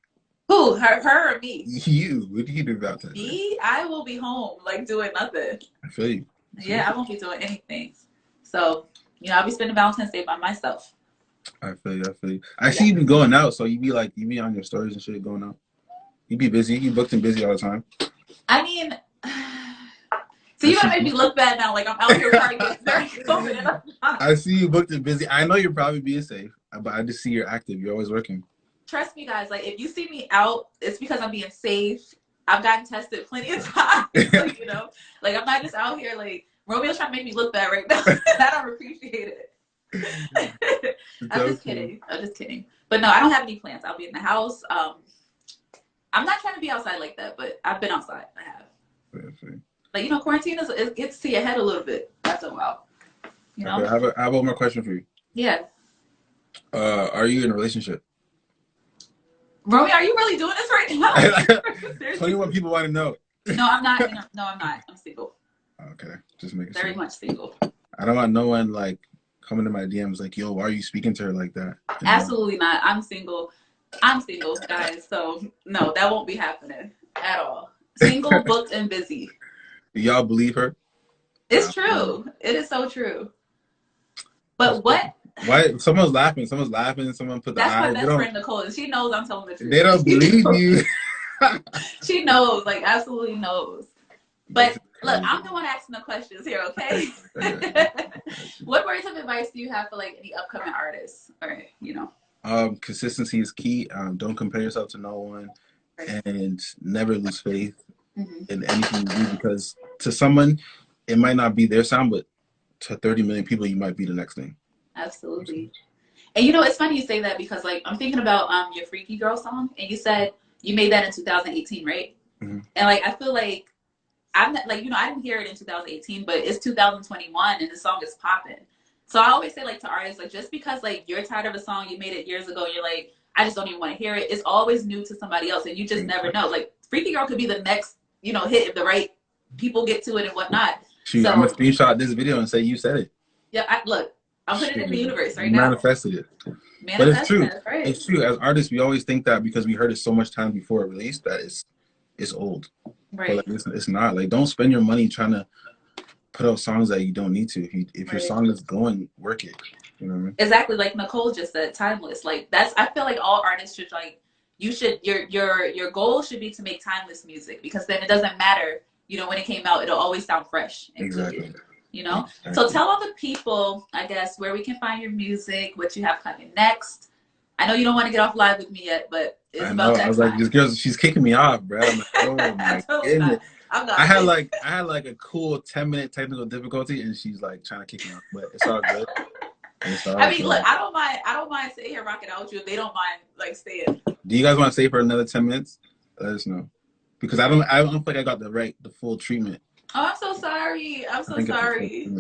Who? Her or me? You. What do you do for Valentine's Day? Me? I will be home, like doing nothing. I feel you. Yeah, I won't be doing anything. So, I'll be spending Valentine's Day by myself. I feel you. I see you be going out, so you be on your stories and shit going out. You be busy. You booked and busy all the time. I mean, so you gotta make me look bad now, like I'm out here trying to get COVID. I see you booked and busy. I know you're probably being safe, but I just see you're active. You're always working. Trust me, guys. Like if you see me out, it's because I'm being safe. I've gotten tested plenty of times. Like I'm not just out here like Romeo's trying to make me look bad right now. I don't appreciate it. I'm just kidding. But no, I don't have any plans. I'll be in the house. I'm not trying to be outside like that, but I've been outside. I have. Like quarantine it gets to your head a little bit after a while. Okay, I have one more question for you. Yeah. Are you in a relationship? Romeo, are you really doing this right now? 21 people want to know. No, I'm not. No, I'm not. I'm single. Okay, just making sure. Very much single. I don't want no one like coming to my DMs like, yo, why are you speaking to her like that? Absolutely not. I'm single, guys. So no, that won't be happening at all. Single, booked, and busy. Do y'all believe her? It's true. It is so true. But what? Why? Someone's laughing. Someone put the That's eyes. my best friend Nicole, and she knows I'm telling the truth. They don't believe you. She knows, like absolutely knows. But look, I'm the one asking the questions here, okay? What words of advice do you have for like any upcoming artists, or consistency is key. Don't compare yourself to no one, and never lose faith in anything you do, because to someone it might not be their sound, but to 30 million people you might be the next thing. Absolutely. And it's funny you say that, because like I'm thinking about your Freaky Girl song, and you said you made that in 2018, right? And like I feel like I'm not, like, you know, I didn't hear it in 2018, but it's 2021 and the song is popping. So I always say, like, to artists, like, just because, like, you're tired of a song, you made it years ago, and you're like, I just don't even want to hear it. It's always new to somebody else, and you just never know. Like, Freaky Girl could be the next, you know, hit if the right people get to it and whatnot. Shoot, so, I'm gonna screenshot this video and say you said it. Yeah, look, I'm putting it in the universe right now. Manifested it. But it's true. Right. It's true. As artists, we always think that because we heard it so much time before it released that it's old. Right. But like, it's not. Like, don't spend your money trying to put out songs that you don't need to. If your song is going, work it. You know what I mean? Exactly. Like Nicole just said, timeless. Like, that's, I feel like all artists should, like, you should, your goal should be to make timeless music, because then it doesn't matter, you know, when it came out, it'll always sound fresh. Exactly. You know? Exactly. So tell all the people, I guess, where we can find your music, what you have coming next. I know you don't want to get off live with me yet, but it's about that. I was like, this girl, she's kicking me off, bro. I'm like, oh my goodness. I had like a cool 10-minute technical difficulty, and she's like trying to kick me off, but it's all good. I mean, look, I don't mind sitting here rocking out with you if they don't mind, like, staying. Do you guys want to stay for another 10 minutes? Let us know, because I don't think I got the full treatment. Oh, I'm so sorry. I'm so sorry.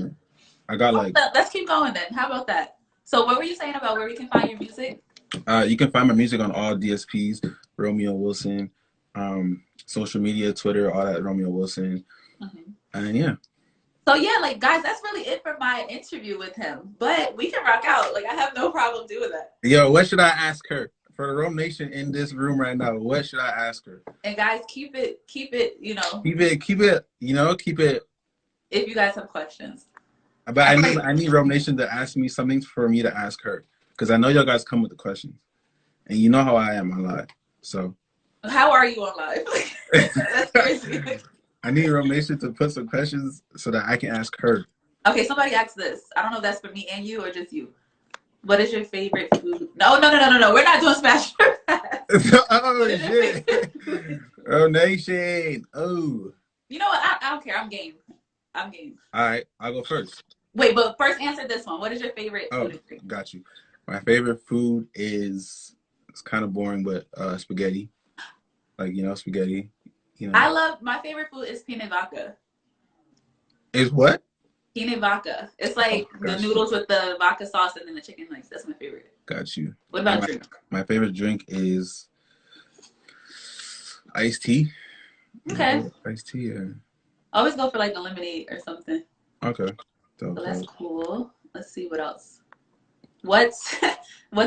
I got like. Let's keep going then. How about that? So what were you saying about where we can find your music? You can find my music on all DSPs, Romeyo Wilson, social media, Twitter, all that, Romeyo Wilson. And yeah. So yeah, like, guys, that's really it for my interview with him. But we can rock out. Like, I have no problem doing that. Yo, what should I ask her? For the Rome Nation in this room right now, what should I ask her? And guys, keep it, you know. Keep it, you know, keep it. If you guys have questions. But I need Rome Nation to ask me something for me to ask her. Because I know y'all guys come with the questions. And you know how I am on live. So. How are you on live? That's crazy. I need Rome Nation to put some questions so that I can ask her. Okay, somebody asked this. I don't know if that's for me and you or just you. What is your favorite food? No. We're not doing smash. Oh, shit. Oh, Nation. Oh. You know what? I don't care. I'm game. All right. I'll go first. Wait, but first answer this one. What is your favorite food? Got you. My favorite food is, it's kind of boring, but spaghetti. Like, you know, spaghetti. You know. My favorite food is penne vodka. Is what? Penne vodka. It's like the noodles with the vodka sauce and then the chicken legs. That's my favorite. Got you. What about drink? My favorite drink is iced tea. Okay. Iced tea, yeah. Always go for like a lemonade or something. Okay. So that's cool. Let's see what else. What's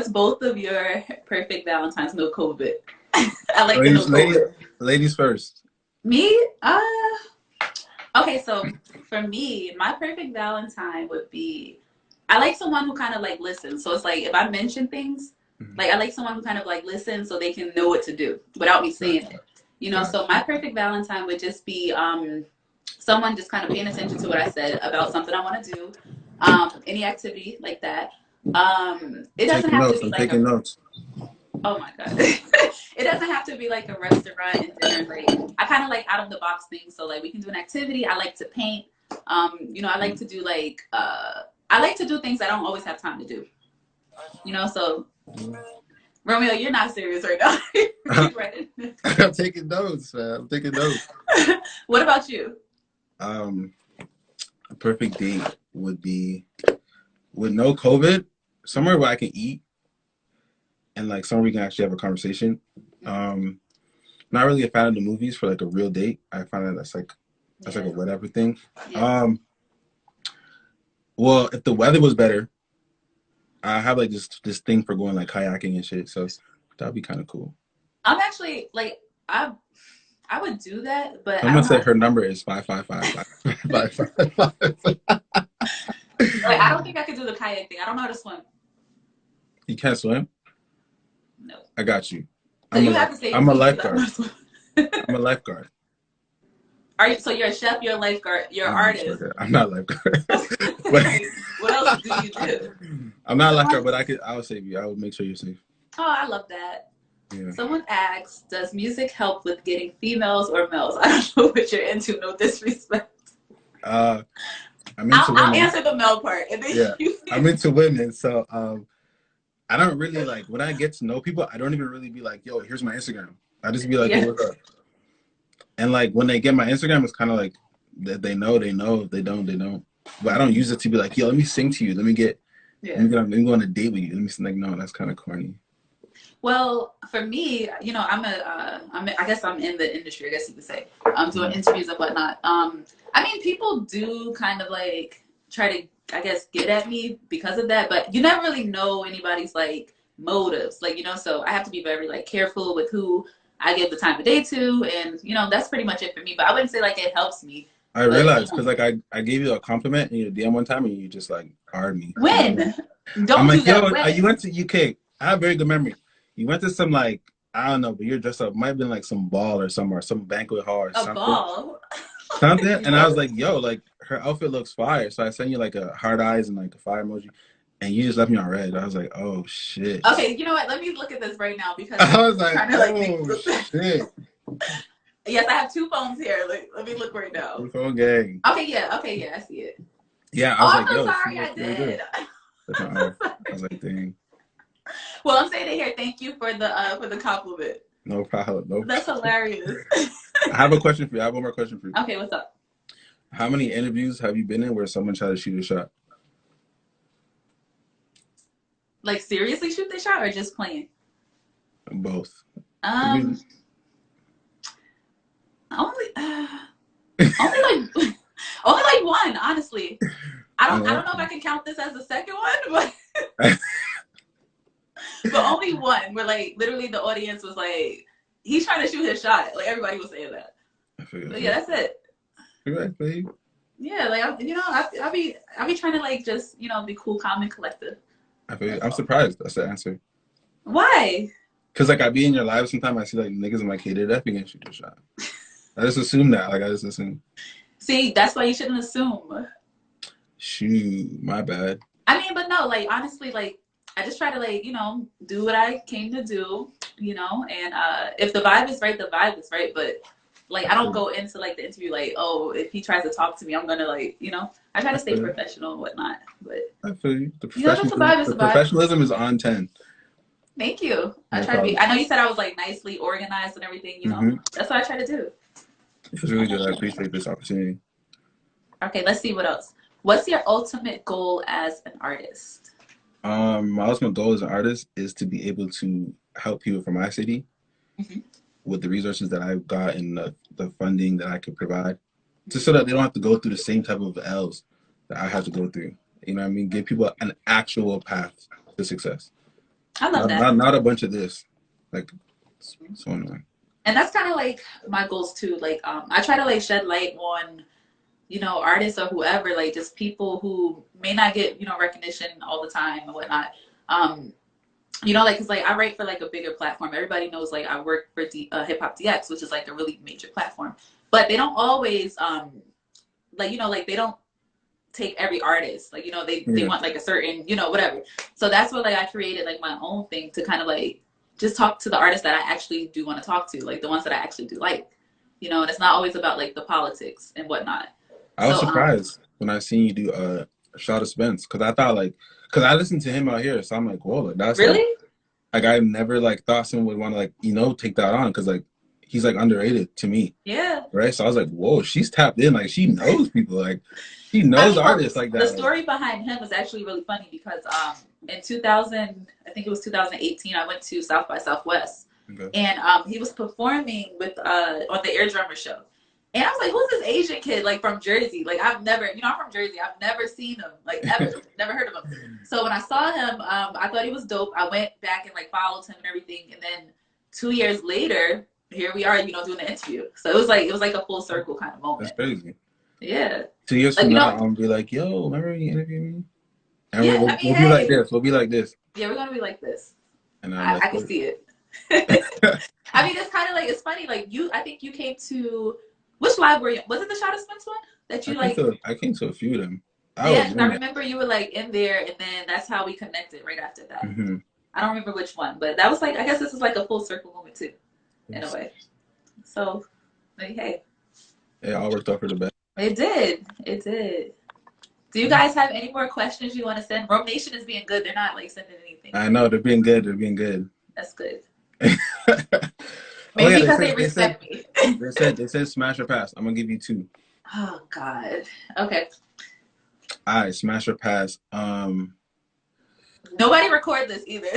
both of your perfect Valentines? No COVID. I like the no COVID. Ladies first. Me? Okay, so for me, my perfect Valentine would be, I like someone who kind of like listens. So it's like, if I mention things, like, I like someone who kind of like listens so they can know what to do without me saying it. You know, so my perfect Valentine would just be someone just kind of paying attention to what I said about something I want to do, any activity like that. It doesn't have to be like taking notes. Oh my God. It doesn't have to be like a restaurant and dinner. Like, I kind of like out of the box things. So like, we can do an activity. I like to paint. You know, I like to do like, I like to do things I don't always have time to do. You know, so Romeo, you're not serious right now. I'm taking notes, man. I'm taking notes. What about you? A perfect date would be with no COVID, somewhere where I can eat. And like somewhere we can actually have a conversation. Not really a fan of the movies for like a real date. I find that that's like a whatever thing. Yeah. Well, if the weather was better, I have like this thing for going like kayaking and shit. So that'd be kind of cool. I'm actually like I would do that, but I'm gonna say her number is 555. Like, I don't think I could do the kayak thing. I don't know how to swim. You can't swim? No. I got you. So you have to say I'm a lifeguard. I'm a lifeguard. Are you? So you're a chef. You're a lifeguard. You're an artist. I'm not a lifeguard. What else do you do? I'm not a lifeguard, but I'll save you. I will make sure you're safe. Oh, I love that. Yeah. Someone asks, does music help with getting females or males? I don't know what you're into. No disrespect. I'm into women. I'll answer the male part. And then I'm into women, so I don't really like, when I get to know people, I don't even really be like, yo, here's my Instagram. I just be like, hey, what's up? And like when they get my Instagram, it's kind of like that they know, they know. If they don't, they don't. But I don't use it to be like, yo, let me sing to you. Let me let me go on a date with you. Let me sing. Like, no, that's kind of corny. Well, for me, you know, I guess I'm in the industry, I guess you could say. I'm doing interviews and whatnot. I mean, people do kind of like try to, I guess, get at me because of that, but you never really know anybody's like motives, like, you know, so I have to be very like careful with who I give the time of day to, and you know, that's pretty much it for me. But I wouldn't say like it helps me. I realized because like I gave you a compliment in your DM one time and you just like R me. When? Don't I'm do like, that. yo, When? you went to UK. I have very good memory. You went to some like, I don't know, but you're dressed up. Might have been like some ball or somewhere, some banquet hall or something. A ball. Something. And I was like, yo, like her outfit looks fire. So I sent you like a heart eyes and like a fire emoji. And you just left me on red. I was like, oh shit. Okay, you know what? Let me look at this right now because I was like, trying to, like, oh shit. Yes, I have 2 phones here. Like, let me look right now. Phone gang. Okay, yeah, I see it. Yeah, I was like, I'm yo, sorry, I did. I was like, dang. Well, I'm saying it here. Thank you for the compliment. No problem. No. That's hilarious. I have a question for you. I have one more question for you. Okay, what's up? How many interviews have you been in where someone tried to shoot a shot? Like seriously shoot the shot or just playing? Both. Only only like one, honestly. I don't know if I can count this as the second one, but but only one where like literally the audience was like, he's trying to shoot his shot. Like everybody was saying that. But yeah, that's it. Right, babe. Yeah, like I'll be trying to like just, you know, be cool, calm, and collective. I'm surprised. That's the answer. Why? Cause like I be in your live sometimes. I see like niggas. I'm like, hey, they're definitely gonna shoot a shot. I just assume that. Like I just assume. See, that's why you shouldn't assume. Shoot, my bad. I mean, but no, like honestly, like I just try to like, you know, do what I came to do, you know, and if the vibe is right, the vibe is right. But like I don't go into like the interview like, oh, if he tries to talk to me, I'm gonna like, you know, I try to stay professional and whatnot. But I feel you. The professionalism is on 10. Thank you. I try to be. I know you said I was like nicely organized and everything. You know, that's what I try to do. It's really good. I appreciate this opportunity. Okay, let's see what else. What's your ultimate goal as an artist? My ultimate goal as an artist is to be able to help people from my city with the resources that I've got and the funding that I could provide, just so that they don't have to go through the same type of L's that I have to go through. You know what I mean? Give people an actual path to success. I love that. Not a bunch of this. Like, so annoying. And that's kind of like my goals too. Like, I try to like shed light on, you know, artists or whoever, like just people who may not get, you know, recognition all the time and whatnot. You know, like, cause like I write for like a bigger platform. Everybody knows like I work for Hip Hop DX, which is like a really major platform, but they don't always, like, you know, like they don't take every artist, like, you know, they want like a certain, you know, whatever. So that's what like I created like my own thing to kind of like just talk to the artists that I actually do want to talk to, like the ones that I actually do like, you know, and it's not always about like the politics and whatnot. I was surprised when I seen you do Shot of Spence, because I thought like, because I listened to him out here, so I'm like, whoa, like, that's really like I never like thought someone would want to like, you know, take that on, because like he's like underrated to me. Yeah. Right. So I was like, whoa, she's tapped in, like she knows people, like she knows artists like that. The story behind him was actually really funny because in 2000, I think it was 2018, I went to South by Southwest, and he was performing with on the Air Drummer show. And I was like, who's this Asian kid, like, from Jersey? Like, I've never, you know, I'm from Jersey. I've never seen him, like, ever. Never heard of him. So when I saw him, I thought he was dope. I went back and, like, followed him and everything. And then 2 years later, here we are, you know, doing the interview. So it was like a full circle kind of moment. That's crazy. Yeah. 2 years from now, I'm going to be like, yo, remember when you interviewed me? And yeah, we'll be like this. We'll be like this. Yeah, we're going to be like this. And I can see it. I mean, it's kind of like, it's funny. Like, I think you came to... Which live were you? Was it the Shot of Spence one that you I came to a few of them. I remember you were like in there, and then that's how we connected right after that. I don't remember which one, but that was like, I guess this is like a full circle moment too, in a way. So, like, hey, it all worked out for the best. It did. It did. Do you guys have any more questions you want to send? Rome Nation is being good. They're not like sending anything. I know they're being good. They're being good. That's good. Maybe because they respect me. They said smash or pass. I'm gonna give you 2. Oh God. Okay. All right, smash or pass. Nobody record this either.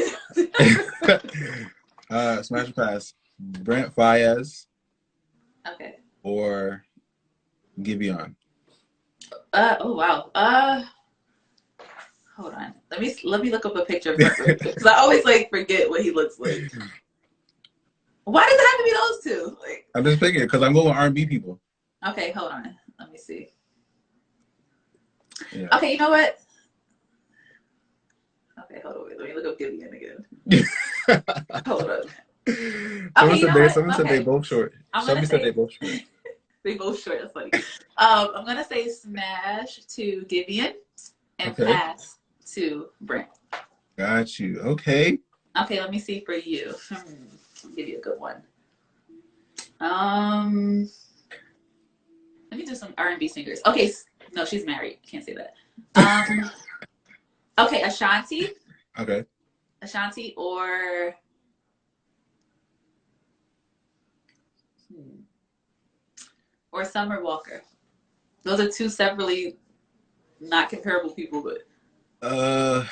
Smash or pass. Brent Fayez Okay. or Giveon. Oh wow. Hold on. Let me look up a picture of Brent real quick, because I always like forget what he looks like. Why does it have to be those two? Like, I'm just picking it because I'm going with R&B people. okay, hold on. Let me see. Yeah. Okay, you know what? Okay, hold on. Wait, let me look up Giveon again. Hold up. Someone said they both short. Somebody said they both short. They both short. That's funny. I'm gonna say smash to Giveon and pass to Brent. Got you. Okay. Okay, let me see for you. I'll give you a good one. Let me do some R&B singers. Okay, no, she's married. Can't say that. Okay, Ashanti. Okay. Ashanti or Summer Walker. Those are 2 separately not comparable people, but I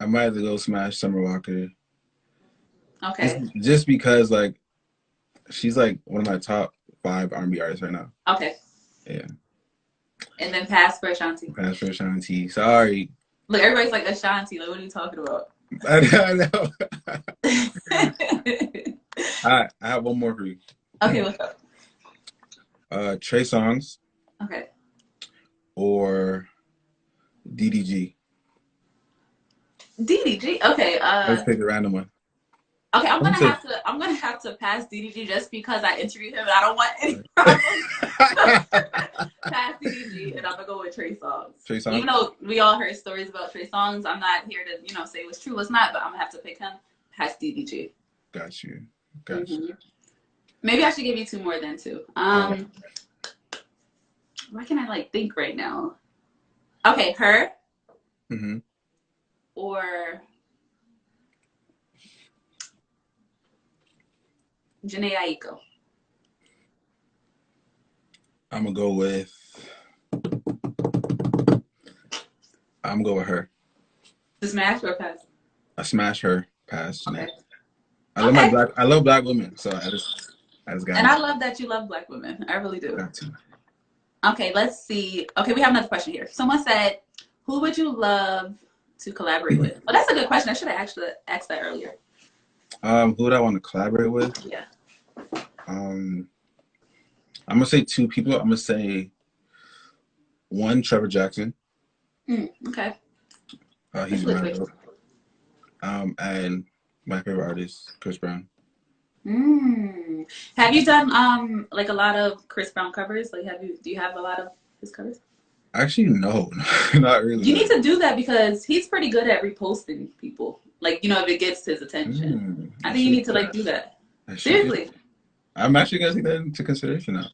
might have to go smash Summer Walker. Okay. Just because like she's like one of my top 5 R&B artists right now. Okay. Yeah. And then pass for Ashanti. Pass for Ashanti. Sorry. Look, everybody's like Ashanti. Like, what are you talking about? I know. I have one more for you. Okay, what's up? Trey Songz. Okay. Or DDG. DDG. Okay. Let's pick a random one. Okay, I'm gonna have to pass DDG just because I interviewed him and I don't want any problems. Pass DDG and I'm gonna go with Trey Songz. Trey Songz. Even though we all heard stories about Trey Songz, I'm not here to say what's true, what's not. But I'm gonna have to pick him. Pass DDG. Got you. Got you. Maybe I should give you 2 more then too. Why can I like think right now? Okay, her. Or Janae Aiko. I'm gonna go with her. To smash or pass? I smash her. Pass. Okay. I love black women, so I just got. And I love that you love black women. I really do. Got to. Okay, let's see. Okay, we have another question here. Someone said, "Who would you love to collaborate with?" Oh, that's a good question. I should have actually asked that earlier. Who would I want to collaborate with? Yeah. I'm gonna say 2 people. I'm gonna say 1, Trevor Jackson. Okay. He's my and my favorite artist, Chris Brown. Have you done like a lot of Chris Brown covers? Like, do you have a lot of his covers? Actually, no, not really. You need to do that because he's pretty good at reposting people. Like, if it gets his attention. I think you need to like do that. Seriously. I'm actually gonna take that into consideration now.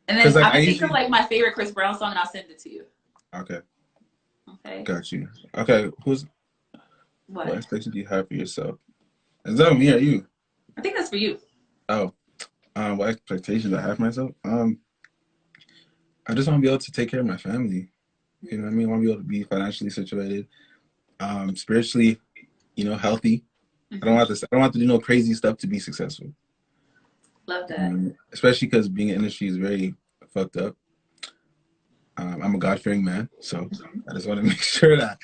And then I'm gonna think of like my favorite Chris Brown song and I'll send it to you. Okay. Okay. Got you. Okay, what expectations do you have for yourself? Is that me or you? I think that's for you. Oh. What expectations I have for myself? I just want to be able to take care of my family. You know what I mean? I want to be able to be financially situated, spiritually, healthy. I don't have to do no crazy stuff to be successful. Love that. Especially because being in the industry is very fucked up. I'm a God-fearing man, so I just want to make sure that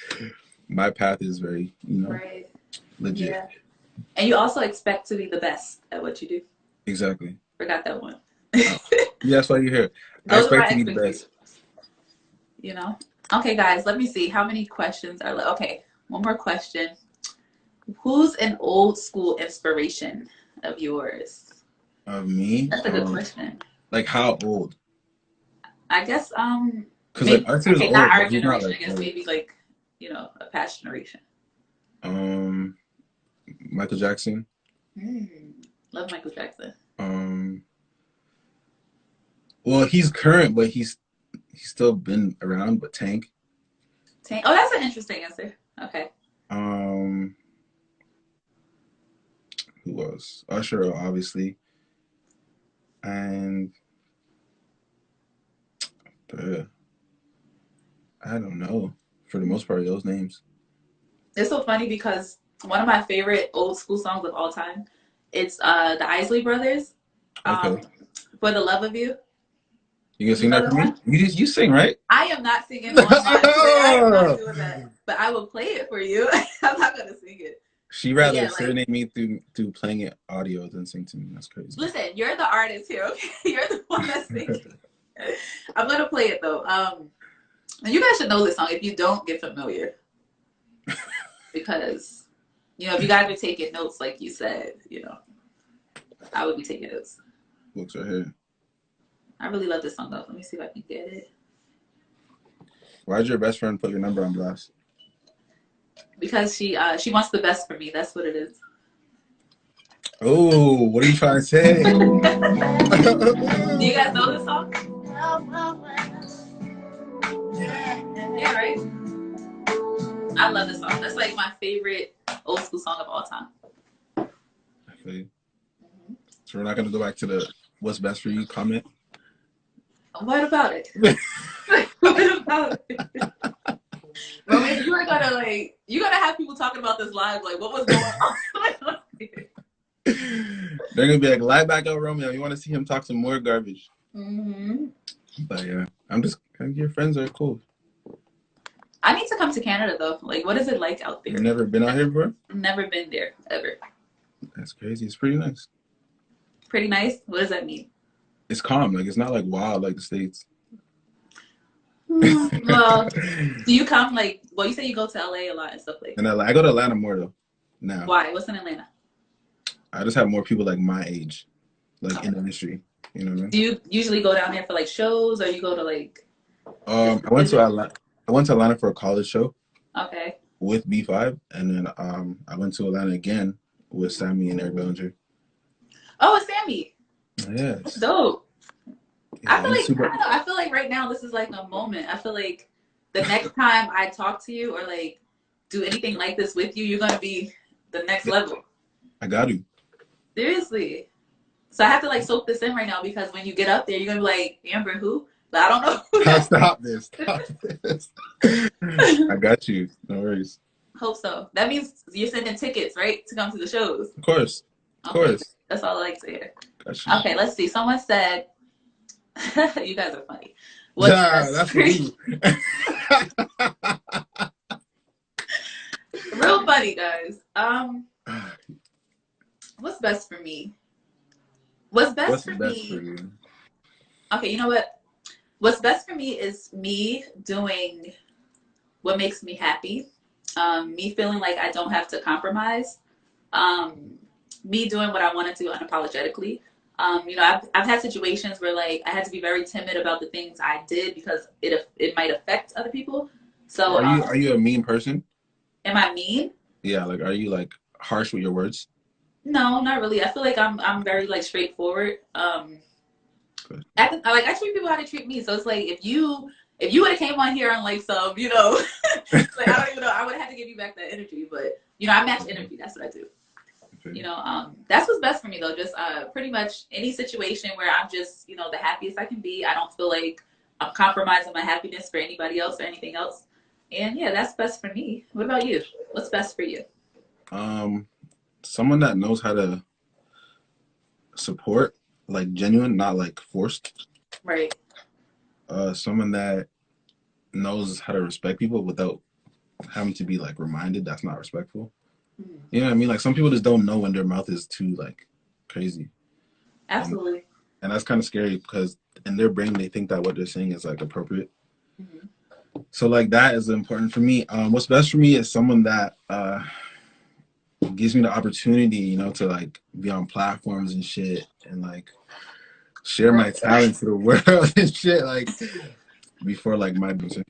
my path is very, legit. Yeah. And you also expect to be the best at what you do. Exactly. Forgot that one. Yeah, that's why you're here. I expect to be the best. Okay, guys, let me see. How many questions are left? Okay, one more question. Who's an old school inspiration of yours? Of me? That's a good question. Like how old? I guess because like Arthur's old, not our generation. Not, like, I guess maybe like a past generation. Michael Jackson. Love Michael Jackson. Well, he's current, but he's still been around. But Tank. Oh, that's an interesting answer. Okay. Who else? Usher, obviously. And I don't know. For the most part, those names. It's so funny because one of my favorite old school songs of all time, it's the Isley Brothers. Okay. For the Love of You. You can sing that for me? You sing, right? I am not singing on mine today. I am not doing that. But I will play it for you. I'm not gonna sing it. She rather serenade me through playing it audio than sing to me. That's crazy. Listen, you're the artist here, okay? You're the one that's singing. I'm gonna play it though. And you guys should know this song. If you don't, get familiar. Because, you know, if you guys are taking notes like you said, you know, I would be taking notes. Looks right here. I really love this song though. Let me see if I can get it. Why'd your best friend put your number on blast? Because she wants the best for me. That's what it is. Oh, what are you trying to say? Do you guys know this song? Yeah, right? I love this song. That's like my favorite old school song of all time. Okay. So we're not going to go back to the what's best for you comment? What about it? What about it? Romeyo, you're gonna have people talking about this live, like what was going on? They're gonna be like, live back up Romeyo. You want to see him talk some more garbage? But yeah, I'm just your friends are cool. I need to come to Canada though. Like, what is it like out there? You've never been out here before? Never been there ever. That's crazy. It's pretty nice. Pretty nice. What does that mean? It's calm. Like it's not like wild like the States. Well, do you come like? Well, you say you go to LA a lot and stuff like that. And I go to Atlanta more though. Now. Why? What's in Atlanta? I just have more people like my age, like in the industry. You know what I mean? Do you usually go down there for like shows, or you go to like? I went to Atlanta for a college show. Okay. With B5, and then I went to Atlanta again with Sammy and Eric Bellinger. Oh, it's Sammy. Yes. That's dope. Yeah, I feel like I don't know. I feel like right now this is like a moment. I feel like the next time I talk to you or like do anything like this with you, you're gonna be the next level. I got you. Seriously. So I have to like soak this in right now because when you get up there, you're gonna be like, Amber, who? But I don't know. Who Stop this. Stop this. I got you. No worries. Hope so. That means you're sending tickets, right, to come to the shows. Of course. Of course. That's all I like to hear. Gotcha. Okay, let's see. Someone said. You guys are funny. What's that's me. Real funny, guys. What's best for me? What's best for me? Okay, you know what? What's best for me is me doing what makes me happy. Me feeling like I don't have to compromise. Me doing what I want to do unapologetically. You know, I've had situations where like I had to be very timid about the things I did because it might affect other people. So are you a mean person? Am I mean? Yeah, like are you like harsh with your words? No, not really. I feel like I'm very like straightforward. I treat people how they treat me. So it's like if you would have came on here on like some, you know, like I don't even know, I would have had to give you back that energy. But you know, I match energy. That's what I do. You know, that's what's best for me though. Just pretty much any situation where I'm just, you know, the happiest I can be. I don't feel like I'm compromising my happiness for anybody else or anything else. And yeah, that's best for me. What about you? What's best for you? Someone that knows how to support, like genuine, not like forced. Right. Someone that knows how to respect people without having to be like reminded that's not respectful. You know what I mean? Like some people just don't know when their mouth is too like crazy. Absolutely. And that's kind of scary because in their brain they think that what they're saying is like appropriate. So like that is important for me. What's best for me is someone that gives me the opportunity, you know, to like be on platforms and shit and like share my talent to the world and shit. Like before like my music.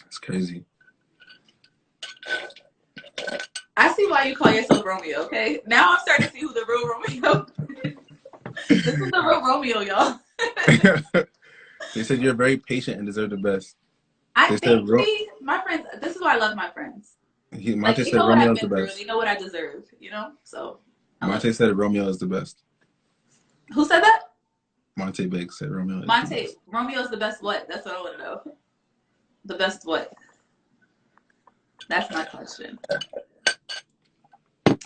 It's crazy. I see why you call yourself Romeyo, okay? Now I'm starting to see who the real Romeyo is. This is the real Romeyo, y'all. They said you're very patient and deserve the best. I think, my friends, this is why I love my friends. Monte said Romeyo is the best. They know what I deserve, you know? So. Monte said Romeyo is the best. Who said that? Monte Biggs said Romeo. Romeo's the best what? That's what I want to know. The best what? That's my question.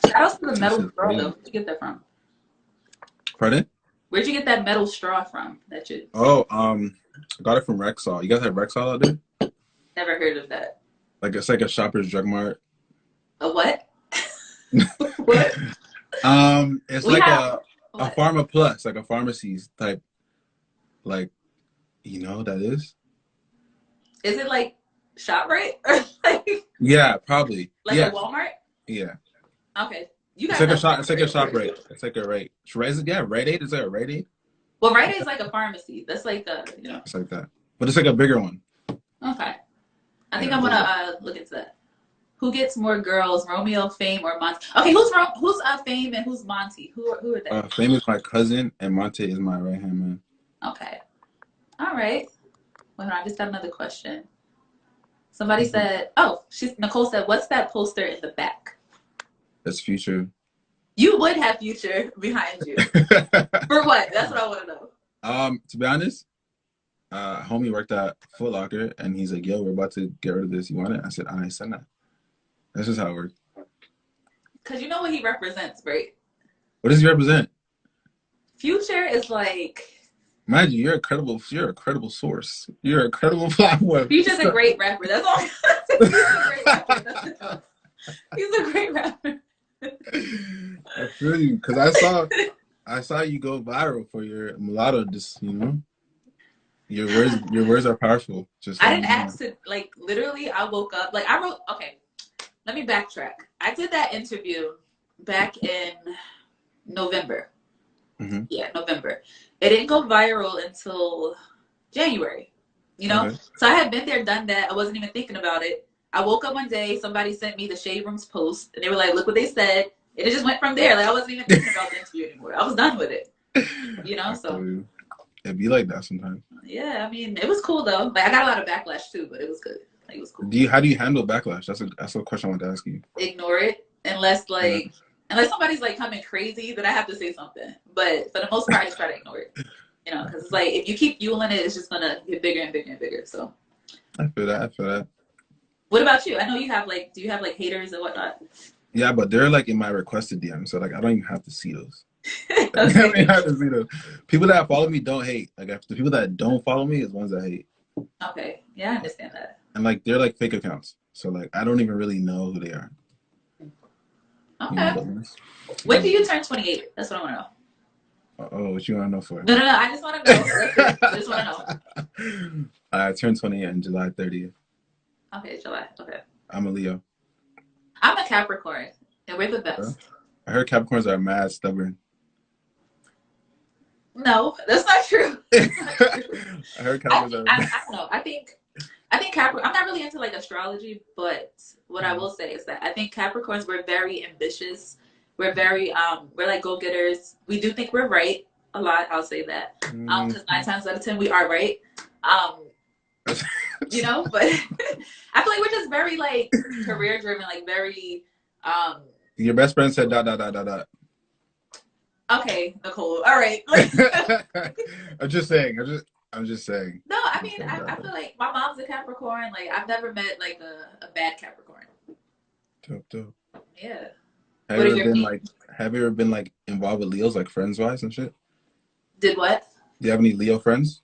Shout out to the metal straw though. Where'd you get that from? Pardon? Where'd you get that metal straw from? That you? Oh, I got it from Rexall. You guys have Rexall out there? Never heard of that. Like it's like a Shoppers Drug Mart. A what? What? It's like a Pharma Plus, like a pharmacies type. Like, you know what that is? Is it like ShopRite or like? Yeah, probably. Like a Walmart? Yeah. Okay. You got it's like a ShopRite. It's like a rate. Yeah, Rite Aid. Is that a Rite Aid? Well, Rite Aid is like a pharmacy. That's like a, you know. It's like that, but it's like a bigger one. Okay. I think I'm gonna look into that. Who gets more girls, Romeo, Fame, or Monty? Okay, who's Fame and who's Monty? Who are they? Fame is my cousin, and Monte is my right hand man. Okay. All right. Well, I just got another question. Somebody said, Nicole said, what's that poster in the back? That's Future. You would have Future behind you. For what? That's what I want to know. To be honest, homie worked at Foot Locker, and he's like, yo, we're about to get rid of this. You want it? I said, I send that. That's just how it works. Because you know what he represents, right? What does he represent? Future is like... Mind you, you're a credible source. You're a credible platform. Future's a great rapper. That's all. He's a great rapper. He's a great rapper. I feel you, because I saw you go viral for your mulatto. Just, you know, your words are powerful. Just I didn't ask to, like, literally. I woke up like I wrote. Okay, let me backtrack. I did that interview back in November. Mm-hmm. Yeah, November. It didn't go viral until January. You know, so I had been there, done that. I wasn't even thinking about it. I woke up one day, somebody sent me the Shade Room's post, and they were like, look what they said. And it just went from there. Like, I wasn't even thinking about the interview anymore. I was done with it. You know, so. It'd be like that sometimes. Yeah, I mean, it was cool, though. Like, I got a lot of backlash, too, but it was good. Like, it was cool. How do you handle backlash? That's a question I want to ask you. Ignore it, unless, like, unless somebody's, like, coming crazy, then I have to say something. But for the most part, I just try to ignore it. You know, because it's like, if you keep fueling it, it's just going to get bigger and bigger and bigger, so. I feel that. What about you? I know you have, like, do you have, like, haters and whatnot? Yeah, but they're, like, in my requested DM, so, like, I don't even have to see those. I don't even have to see those. People that follow me don't hate. Like, the people that don't follow me is ones that hate. Okay. Yeah, I understand that. And, like, they're, like, fake accounts. So, like, I don't even really know who they are. Okay. You know, when do you turn 28? That's what I want to know. Oh, what you want to know for? No. I just want to know. I just want to know. I turned 28 on July 30th. Okay, July. Okay. I'm a Leo. I'm a Capricorn, and we're the best. I heard Capricorns are mad stubborn. No, that's not true. I heard Capricorns I don't know. I think Capricorn. I'm not really into like astrology, but what I will say is that I think Capricorns, we're very ambitious. We're very we're like go-getters. We do think we're right a lot. I'll say that because 9 times out of 10 we are right. You know, but I feel like we're just very like career driven, like very. Your best friend said ... Okay, Nicole. All right. I'm just saying. No, I mean, I feel like my mom's a Capricorn. Like, I've never met like a bad Capricorn. Dope. Yeah. Have you ever been like involved with Leos, like friends wise and shit? Did what? Do you have any Leo friends?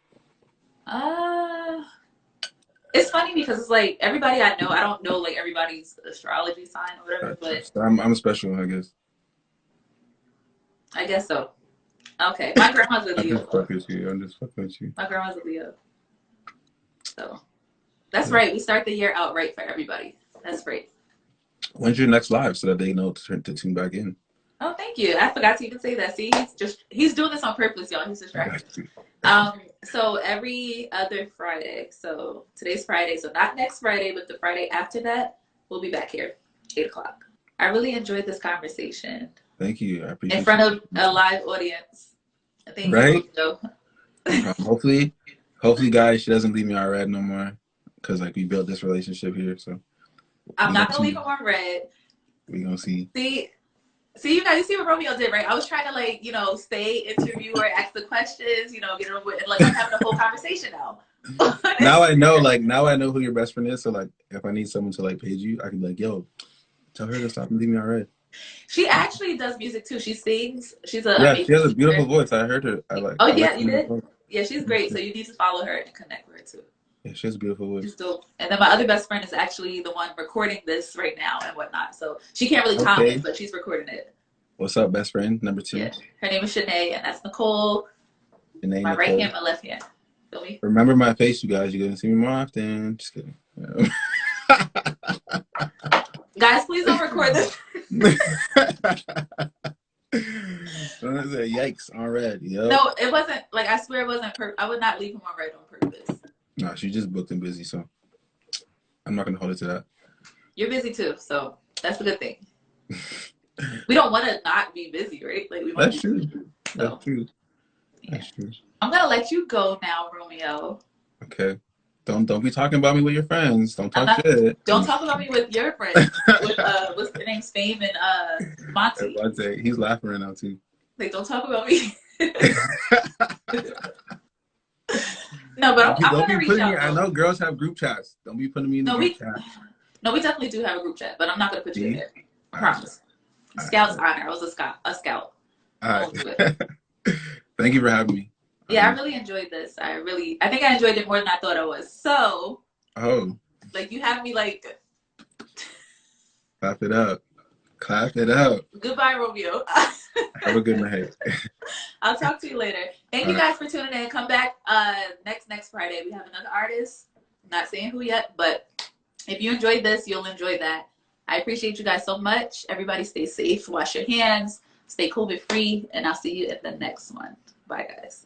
It's funny because it's like everybody I know, I don't know like everybody's astrology sign or whatever, but I'm special, I guess. I guess so. Okay. My grandma's a Leo. I'm just fucking with you. My grandma's a Leo. So that's right. We start the year out right for everybody. That's great. When's your next live so that they know to tune back in? Oh, thank you. I forgot to even say that. See, he's doing this on purpose, y'all. He's distracted. So every other Friday. So today's Friday. So not next Friday, but the Friday after that, we'll be back here, 8 o'clock. I really enjoyed this conversation. Thank you. I appreciate it. In front of a live audience. Thank right? you. Hopefully, guys, she doesn't leave me on red no more. Because, like, we built this relationship here, so. I'm not going to leave him on red. We're going to see. See, See, you guys, you see what Romeo did, right? I was trying to like, you know, stay interviewer, ask the questions, you know, get over it, and like I'm having a whole conversation now. Now I know, like, now I know who your best friend is. So, like, if I need someone to like page you, I can be like, yo, tell her to stop and leave me alright. She actually does music too. She sings. She's a Yeah, she amazing has a beautiful singer. voice. I heard her. I like. Oh I like yeah, her you on the did. phone. Yeah, she's great. So you need to follow her and connect with her too. Yeah, she has a beautiful voice. She's dope. And then my other best friend is actually the one recording this right now and whatnot. So she can't really Okay. comment, but she's recording it. What's up, best friend number 2? Yeah, her name is Shanae, and that's Nicole. Shanae, My Nicole. right hand, my left hand. Feel me? Remember my face, you guys. You're gonna see me more often. Just kidding. Guys, please don't record this. Yikes on red. Yo. No, it wasn't. Like I swear, it wasn't. I would not leave him on red on purpose. Nah, she just booked and busy, so I'm not gonna hold it to that. You're busy too, so that's a good thing. We don't want to not be busy, right? Like we want That's to be true. busy, so. That's true. That's true. I'm gonna let you go now, Romeo. Okay. Don't be talking about me with your friends. Don't talk shit. Don't talk about me with your friends. With what's their name's Fame and Monty. I'd say he's laughing right now too. Like don't talk about me. No, but I'm gonna reach out. I know girls have group chats. Don't be putting me in the group chat. No, we definitely do have a group chat, but I'm not gonna put you in there. I promise. Right. Scout's honor. I was a scout. All right. Thank you for having me. Yeah, I really enjoyed this. I think I enjoyed it more than I thought I was. So, like you had me like clap it up. Clap it up. Goodbye, Romeo. Have a good night. I'll talk to you later. Thank you guys for tuning in. Come back next Friday. We have another artist. I'm not saying who yet, but if you enjoyed this, you'll enjoy that. I appreciate you guys so much. Everybody stay safe. Wash your hands. Stay COVID free. And I'll see you at the next one. Bye, guys.